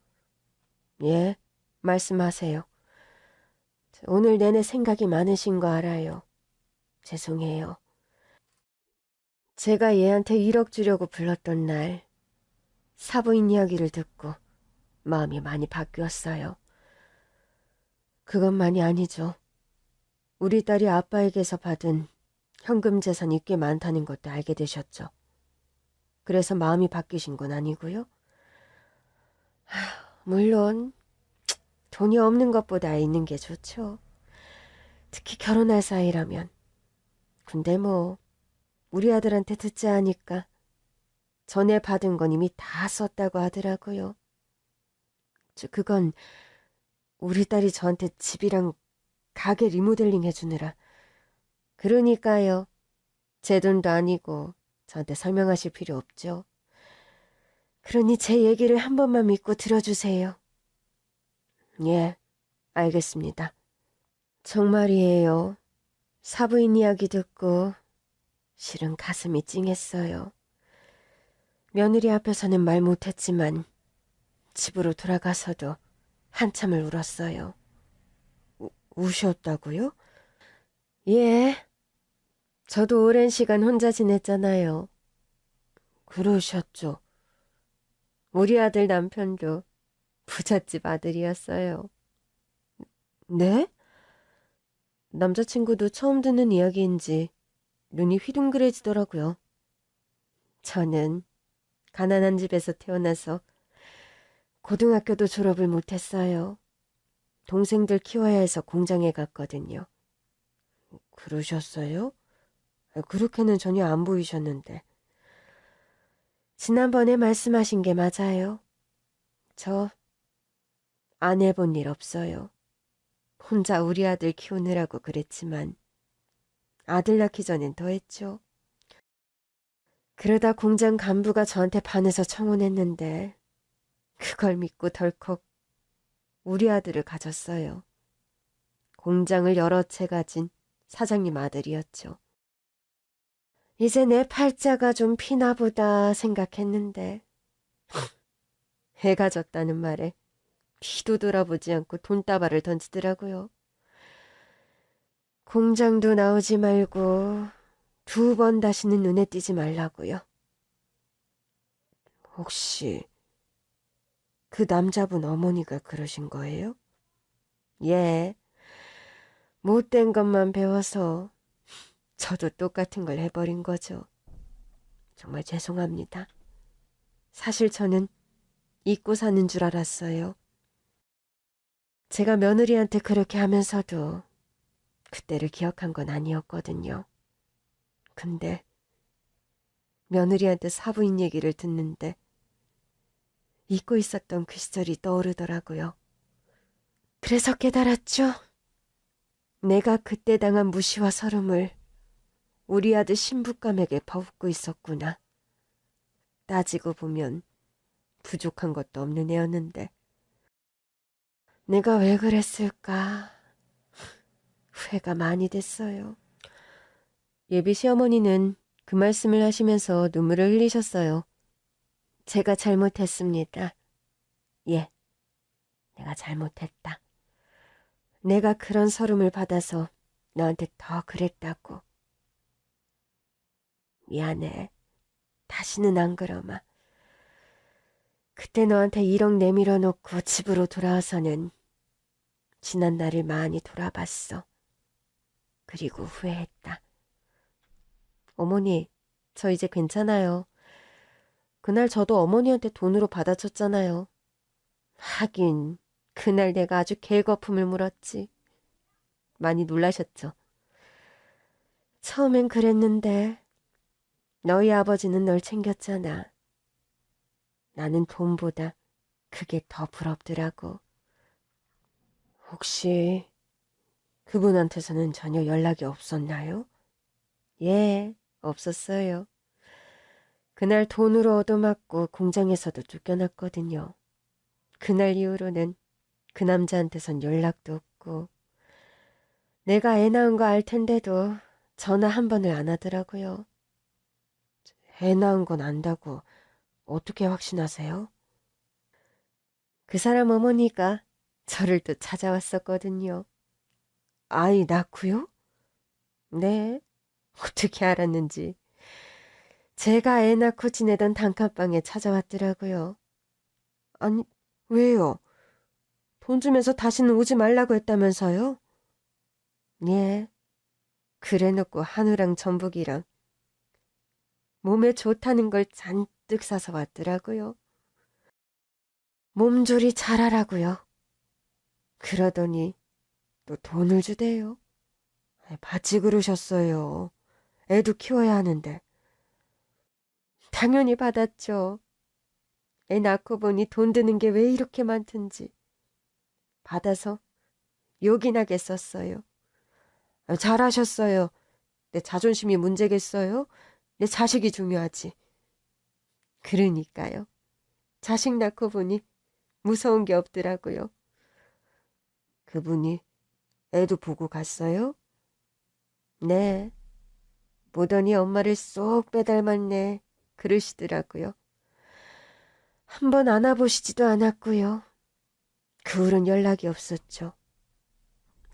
예, 말씀하세요. 오늘 내내 생각이 많으신 거 알아요. 죄송해요. 제가 얘한테 1억 주려고 불렀던 날 사부인 이야기를 듣고 마음이 많이 바뀌었어요. 그것만이 아니죠. 우리 딸이 아빠에게서 받은 현금 재산이 꽤 많다는 것도 알게 되셨죠. 그래서 마음이 바뀌신 건 아니고요. 물론 돈이 없는 것보다 있는 게 좋죠. 특히 결혼할 사이라면. 근데 뭐 우리 아들한테 듣자 하니까 전에 받은 건 이미 다 썼다고 하더라고요. 그건 우리 딸이 저한테 집이랑 가게 리모델링 해주느라. 그러니까요. 제 돈도 아니고 저한테 설명하실 필요 없죠. 그러니 제 얘기를 한 번만 믿고 들어주세요. 예, 알겠습니다. 정말이에요. 사부인 이야기 듣고 실은 가슴이 찡했어요. 며느리 앞에서는 말 못했지만 집으로 돌아가서도 한참을 울었어요. 우셨다고요? 예. 저도 오랜 시간 혼자 지냈잖아요. 그러셨죠. 우리 아들 남편도 부잣집 아들이었어요. 네? 남자친구도 처음 듣는 이야기인지 눈이 휘둥그레지더라고요. 저는 가난한 집에서 태어나서 고등학교도 졸업을 못했어요. 동생들 키워야 해서 공장에 갔거든요. 그러셨어요? 그렇게는 전혀 안 보이셨는데. 지난번에 말씀하신 게 맞아요. 저 안 해본 일 없어요. 혼자 우리 아들 키우느라고 그랬지만 아들 낳기 전엔 더 했죠. 그러다 공장 간부가 저한테 반해서 청혼했는데 그걸 믿고 덜컥 우리 아들을 가졌어요. 공장을 여러 채 가진 사장님 아들이었죠. 이제 내 팔자가 좀 피나 보다 생각했는데 해가 졌다는 말에 뒤도 돌아보지 않고 돈다발을 던지더라고요. 공장도 나오지 말고 2번 다시는 눈에 띄지 말라고요. 혹시 그 남자분 어머니가 그러신 거예요? 예. 못된 것만 배워서 저도 똑같은 걸 해버린 거죠. 정말 죄송합니다. 사실 저는 잊고 사는 줄 알았어요. 제가 며느리한테 그렇게 하면서도 그때를 기억한 건 아니었거든요. 근데 며느리한테 사부인 얘기를 듣는데 잊고 있었던 그 시절이 떠오르더라고요. 그래서 깨달았죠. 내가 그때 당한 무시와 서름을 우리 아들 신부감에게 퍼붓고 있었구나. 따지고 보면 부족한 것도 없는 애였는데 내가 왜 그랬을까? 후회가 많이 됐어요. 예비 시어머니는 그 말씀을 하시면서 눈물을 흘리셨어요. 제가 잘못했습니다. 예, 내가 잘못했다. 내가 그런 서름을 받아서 너한테 더 그랬다고. 미안해. 다시는 안 그러마. 그때 너한테 1억 내밀어 놓고 집으로 돌아와서는 지난 날을 많이 돌아봤어. 그리고 후회했다. 어머니, 저 이제 괜찮아요. 그날 저도 어머니한테 돈으로 받아쳤잖아요. 하긴 그날 내가 아주 개거품을 물었지. 많이 놀라셨죠? 처음엔 그랬는데 너희 아버지는 널 챙겼잖아. 나는 돈보다 그게 더 부럽더라고. 혹시 그분한테서는 전혀 연락이 없었나요? 예, 없었어요. 그날 돈으로 얻어맞고 공장에서도 쫓겨났거든요. 그날 이후로는 그 남자한테선 연락도 없고 내가 애 낳은 거 알 텐데도 전화 한 번을 안 하더라고요. 애 낳은 건 안다고 어떻게 확신하세요? 그 사람 어머니가 저를 또 찾아왔었거든요. 아이 낳고요? 네, 어떻게 알았는지. 제가 애 낳고 지내던 단칸방에 찾아왔더라고요. 아니, 왜요? 돈 주면서 다시는 오지 말라고 했다면서요? 예, 그래놓고 한우랑 전복이랑 몸에 좋다는 걸 잔뜩 사서 왔더라고요. 몸조리 잘하라고요. 그러더니 또 돈을 주대요. 바지 그러셨어요. 애도 키워야 하는데. 당연히 받았죠. 애 낳고 보니 돈 드는 게 왜 이렇게 많든지. 받아서 요긴하게 썼어요. 잘하셨어요. 내 자존심이 문제겠어요? 내 자식이 중요하지. 그러니까요. 자식 낳고 보니 무서운 게 없더라고요. 그분이 애도 보고 갔어요? 네. 보더니 엄마를 쏙 빼닮았네. 그러시더라고요. 한번 안아보시지도 않았고요. 그 후론 연락이 없었죠.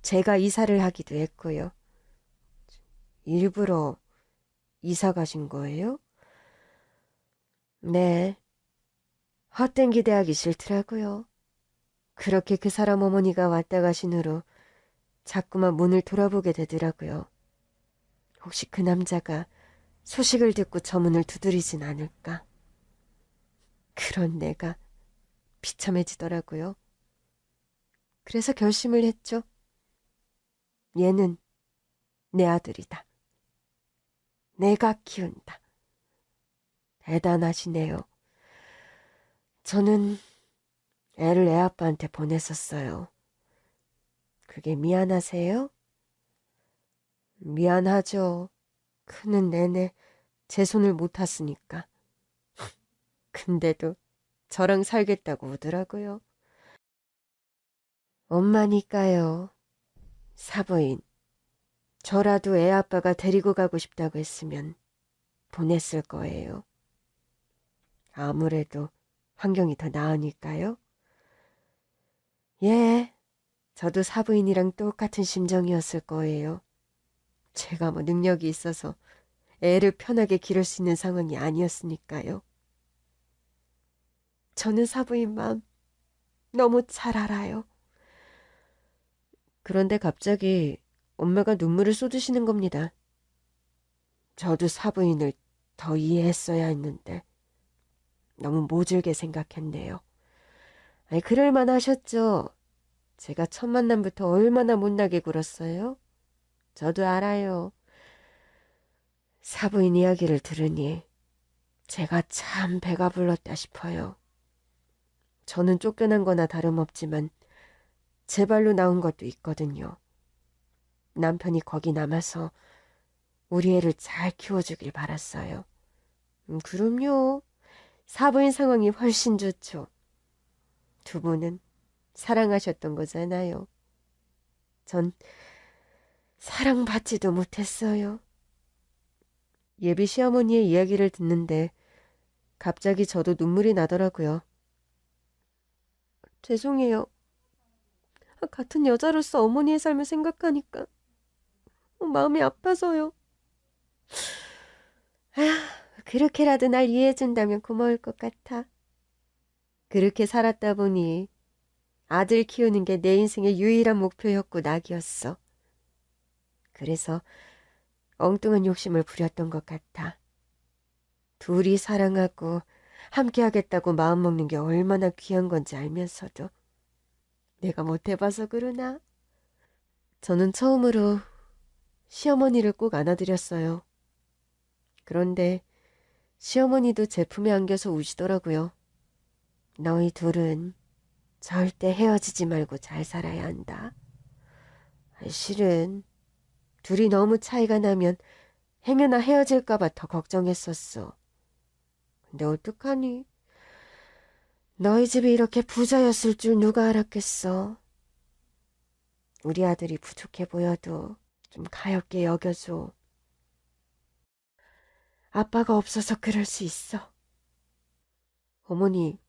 제가 이사를 하기도 했고요. 일부러 이사 가신 거예요? 네. 헛된 기대하기 싫더라고요. 그렇게 그 사람 어머니가 왔다 가신 후로 자꾸만 문을 돌아보게 되더라고요. 혹시 그 남자가 소식을 듣고 저 문을 두드리진 않을까? 그런 내가 비참해지더라고요. 그래서 결심을 했죠. 얘는 내 아들이다. 내가 키운다. 대단하시네요. 저는 애를 애아빠한테 보냈었어요. 그게 미안하세요? 미안하죠. 크는 내내 제 손을 못 탔으니까. 근데도 저랑 살겠다고 오더라고요. 엄마니까요. 사부인. 저라도 애 아빠가 데리고 가고 싶다고 했으면 보냈을 거예요. 아무래도 환경이 더 나으니까요. 예, 저도 사부인이랑 똑같은 심정이었을 거예요. 제가 뭐 능력이 있어서 애를 편하게 기를 수 있는 상황이 아니었으니까요. 저는 사부인 마음 너무 잘 알아요. 그런데 갑자기 엄마가 눈물을 쏟으시는 겁니다. 저도 사부인을 더 이해했어야 했는데 너무 모질게 생각했네요. 아니, 그럴만 하셨죠. 제가 첫 만남부터 얼마나 못나게 굴었어요. 저도 알아요. 사부인 이야기를 들으니 제가 참 배가 불렀다 싶어요. 저는 쫓겨난 거나 다름없지만 제 발로 나온 것도 있거든요. 남편이 거기 남아서 우리 애를 잘 키워주길 바랐어요. 그럼요. 사부인 상황이 훨씬 좋죠. 두 분은 사랑하셨던 거잖아요. 전 사랑받지도 못했어요. 예비 시어머니의 이야기를 듣는데 갑자기 저도 눈물이 나더라고요. 죄송해요. 같은 여자로서 어머니의 삶을 생각하니까 마음이 아파서요. 그렇게라도 날 이해해준다면 고마울 것 같아. 그렇게 살았다 보니 아들 키우는 게 내 인생의 유일한 목표였고 낙이었어. 그래서 엉뚱한 욕심을 부렸던 것 같아. 둘이 사랑하고 함께하겠다고 마음먹는 게 얼마나 귀한 건지 알면서도 내가 못해봐서 그러나? 저는 처음으로 시어머니를 꼭 안아드렸어요. 그런데 시어머니도 제 품에 안겨서 우시더라고요. 너희 둘은 절대 헤어지지 말고 잘 살아야 한다. 실은 둘이 너무 차이가 나면 행여나 헤어질까봐 더 걱정했었어. 근데 어떡하니? 너희 집이 이렇게 부자였을 줄 누가 알았겠어. 우리 아들이 부족해 보여도 좀 가엾게 여겨줘. 아빠가 없어서 그럴 수 있어. 어머니,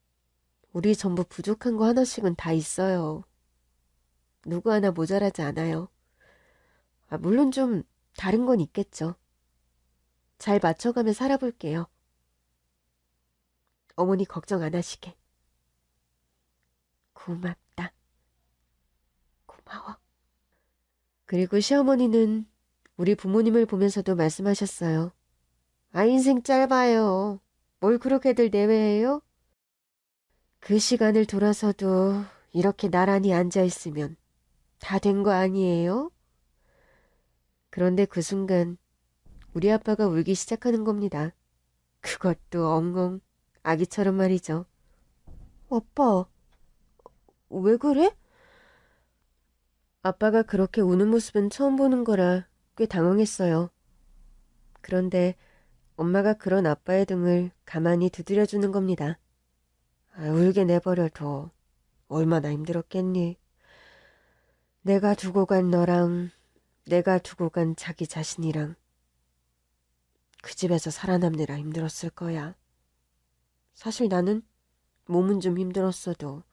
우리 전부 부족한 거 하나씩은 다 있어요. 누구 하나 모자라지 않아요. 물론 좀 다른 건 있겠죠. 잘 맞춰가며 살아볼게요. 어머니 걱정 안 하시게. 고맙다. 고마워. 그리고 시어머니는 우리 부모님을 보면서도 말씀하셨어요. 인생 짧아요. 뭘 그렇게들 내외해요? 그 시간을 돌아서도 이렇게 나란히 앉아있으면 다 된 거 아니에요? 그런데 그 순간 우리 아빠가 울기 시작하는 겁니다. 그것도 엉엉 아기처럼 말이죠. 아빠, 왜 그래? 아빠가 그렇게 우는 모습은 처음 보는 거라 꽤 당황했어요. 그런데 엄마가 그런 아빠의 등을 가만히 두드려주는 겁니다. 울게 내버려둬. 얼마나 힘들었겠니? 내가 두고 간 너랑 내가 두고 간 자기 자신이랑 그 집에서 살아남느라 힘들었을 거야. 사실 나는 몸은 좀 힘들었어도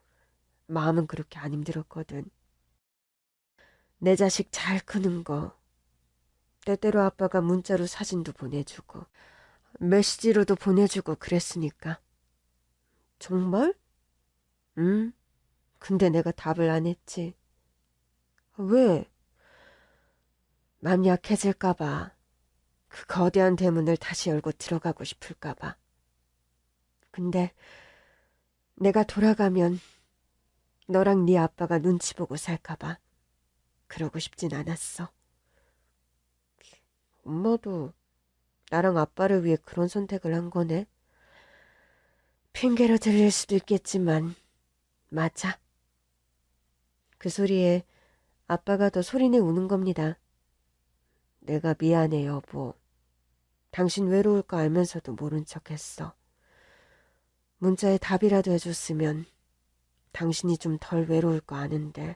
마음은 그렇게 안 힘들었거든. 내 자식 잘 크는 거 때때로 아빠가 문자로 사진도 보내주고 메시지로도 보내주고 그랬으니까. 정말? 응. 근데 내가 답을 안 했지. 왜? 맘 약해질까봐. 그 거대한 대문을 다시 열고 들어가고 싶을까봐. 근데 내가 돌아가면 너랑 네 아빠가 눈치 보고 살까봐. 그러고 싶진 않았어. 엄마도 나랑 아빠를 위해 그런 선택을 한 거네. 핑계로 들릴 수도 있겠지만 맞아. 그 소리에 아빠가 더 소리내 우는 겁니다. 내가 미안해 여보. 당신 외로울 거 알면서도 모른 척했어. 문자에 답이라도 해줬으면 당신이 좀 덜 외로울 거 아는데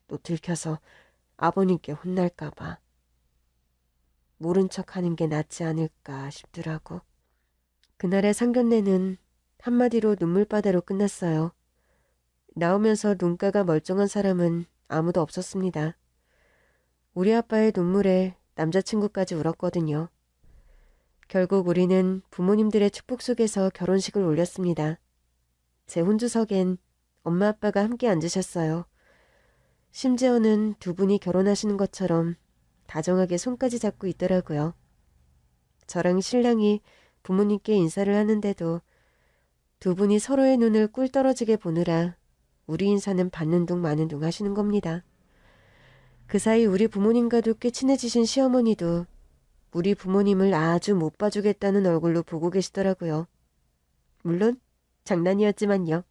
또 들켜서 아버님께 혼날까 봐. 모른 척하는 게 낫지 않을까 싶더라고. 그날의 상견례는 한마디로 눈물바다로 끝났어요. 나오면서 눈가가 멀쩡한 사람은 아무도 없었습니다. 우리 아빠의 눈물에 남자친구까지 울었거든요. 결국 우리는 부모님들의 축복 속에서 결혼식을 올렸습니다. 제 혼주석엔 엄마 아빠가 함께 앉으셨어요. 심지어는 두 분이 결혼하시는 것처럼 다정하게 손까지 잡고 있더라고요. 저랑 신랑이 부모님께 인사를 하는데도 두 분이 서로의 눈을 꿀 떨어지게 보느라 우리 인사는 받는 둥 마는 둥 하시는 겁니다. 그 사이 우리 부모님과도 꽤 친해지신 시어머니도 우리 부모님을 아주 못 봐주겠다는 얼굴로 보고 계시더라고요. 물론 장난이었지만요.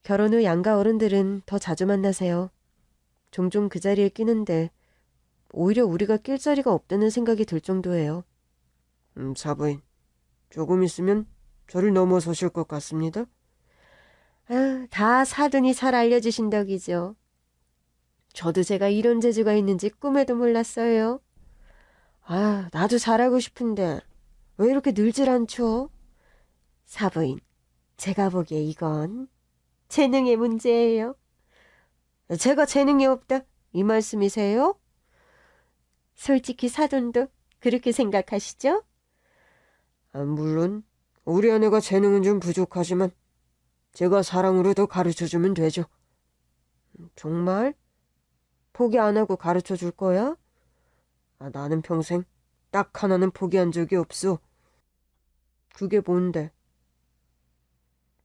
결혼 후 양가 어른들은 더 자주 만나세요. 종종 그 자리에 끼는데 오히려 우리가 낄 자리가 없다는 생각이 들 정도예요. 사부인, 조금 있으면 저를 넘어서실 것 같습니다. 다 사돈이 잘 알려주신 덕이죠. 저도 제가 이런 재주가 있는지 꿈에도 몰랐어요. 나도 잘하고 싶은데 왜 이렇게 늘질 않죠? 사부인, 제가 보기에 이건 재능의 문제예요. 제가 재능이 없다, 이 말씀이세요? 솔직히 사돈도 그렇게 생각하시죠? 물론 우리 아내가 재능은 좀 부족하지만 제가 사랑으로 더 가르쳐주면 되죠. 정말? 포기 안 하고 가르쳐 줄 거야? 나는 평생 딱 하나는 포기한 적이 없어. 그게 뭔데?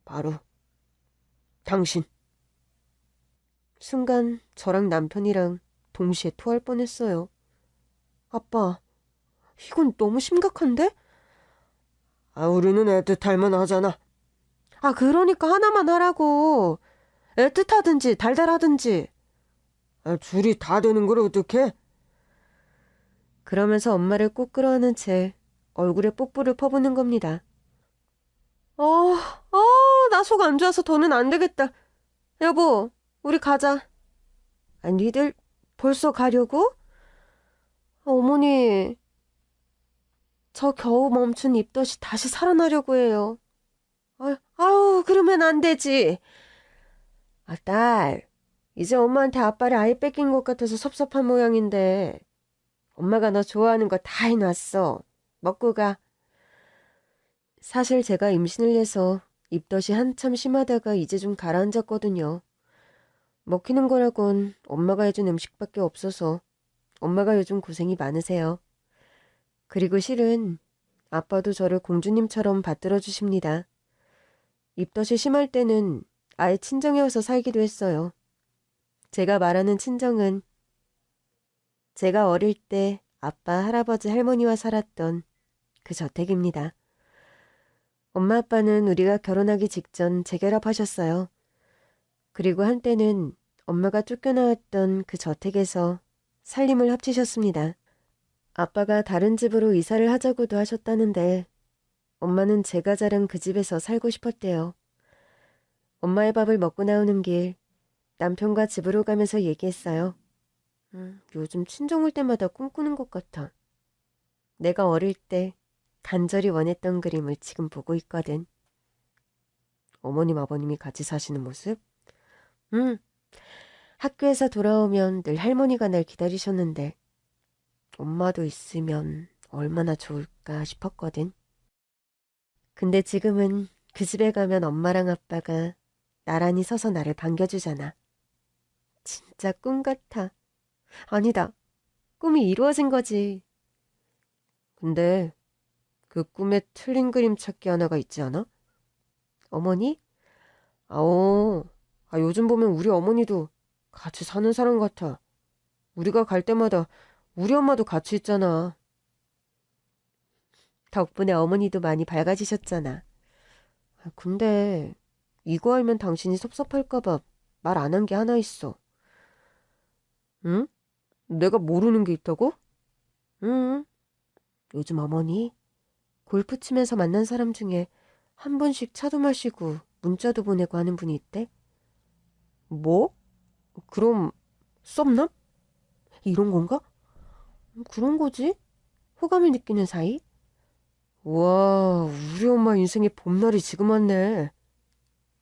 바로 당신. 순간 저랑 남편이랑 동시에 토할 뻔했어요. 아빠, 이건 너무 심각한데? 우리는 애틋할 만하잖아. 그러니까 하나만 하라고. 애틋하든지 달달하든지. 둘이 다 되는 걸 어떡해? 그러면서 엄마를 꼭 끌어안은 채 얼굴에 뽀뽀를 퍼붓는 겁니다. 나 속 안 좋아서 더는 안 되겠다. 여보, 우리 가자. 니들 벌써 가려고? 어머니, 저 겨우 멈춘 입덧이 다시 살아나려고 해요. 그러면 안 되지. 딸, 이제 엄마한테 아빠를 아예 뺏긴 것 같아서 섭섭한 모양인데 엄마가 너 좋아하는 거 다 해놨어. 먹고 가. 사실 제가 임신을 해서 입덧이 한참 심하다가 이제 좀 가라앉았거든요. 먹히는 거라곤 엄마가 해준 음식밖에 없어서 엄마가 요즘 고생이 많으세요. 그리고 실은 아빠도 저를 공주님처럼 받들어 주십니다. 입덧이 심할 때는 아예 친정에 와서 살기도 했어요. 제가 말하는 친정은 제가 어릴 때 아빠, 할아버지, 할머니와 살았던 그 저택입니다. 엄마 아빠는 우리가 결혼하기 직전 재결합하셨어요. 그리고 한때는 엄마가 쫓겨나왔던 그 저택에서 살림을 합치셨습니다. 아빠가 다른 집으로 이사를 하자고도 하셨다는데 엄마는 제가 자란 그 집에서 살고 싶었대요. 엄마의 밥을 먹고 나오는 길 남편과 집으로 가면서 얘기했어요. 요즘 친정 올 때마다 꿈꾸는 것 같아. 내가 어릴 때 간절히 원했던 그림을 지금 보고 있거든. 어머님, 아버님이 같이 사시는 모습? 응. 학교에서 돌아오면 늘 할머니가 날 기다리셨는데 엄마도 있으면 얼마나 좋을까 싶었거든. 근데 지금은 그 집에 가면 엄마랑 아빠가 나란히 서서 나를 반겨주잖아. 진짜 꿈 같아. 아니다. 꿈이 이루어진 거지. 근데 그 꿈에 틀린 그림 찾기 하나가 있지 않아? 어머니? 요즘 보면 우리 어머니도 같이 사는 사람 같아. 우리가 갈 때마다 우리 엄마도 같이 있잖아. 덕분에 어머니도 많이 밝아지셨잖아. 근데 이거 알면 당신이 섭섭할까봐 말 안 한 게 하나 있어. 응? 내가 모르는 게 있다고? 응. 요즘 어머니 골프 치면서 만난 사람 중에 한 번씩 차도 마시고 문자도 보내고 하는 분이 있대. 뭐? 그럼 썸남? 이런 건가? 그런 거지? 호감을 느끼는 사이? 와, 우리 엄마 인생의 봄날이 지금 왔네.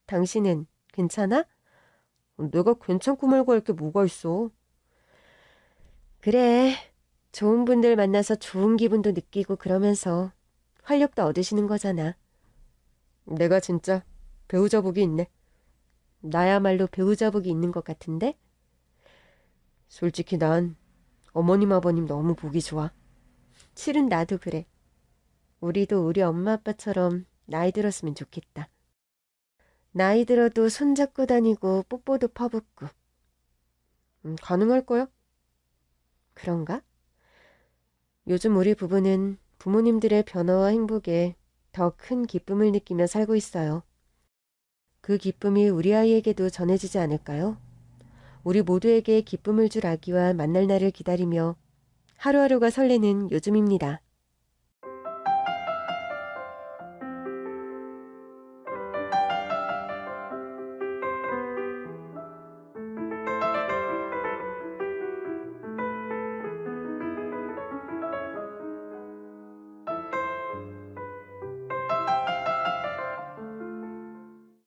당신은 괜찮아? 내가 괜찮고 말고 할 게 뭐가 있어? 그래. 좋은 분들 만나서 좋은 기분도 느끼고 그러면서 활력도 얻으시는 거잖아. 내가 진짜 배우자복이 있네. 나야말로 배우자복이 있는 것 같은데? 솔직히 난 어머님 아버님 너무 보기 좋아. 실은 나도 그래. 우리도 우리 엄마 아빠처럼 나이 들었으면 좋겠다. 나이 들어도 손잡고 다니고 뽀뽀도 퍼붓고. 가능할 거야? 그런가? 요즘 우리 부부는 부모님들의 변화와 행복에 더 큰 기쁨을 느끼며 살고 있어요. 그 기쁨이 우리 아이에게도 전해지지 않을까요? 우리 모두에게 기쁨을 줄 아기와 만날 날을 기다리며 하루하루가 설레는 요즘입니다.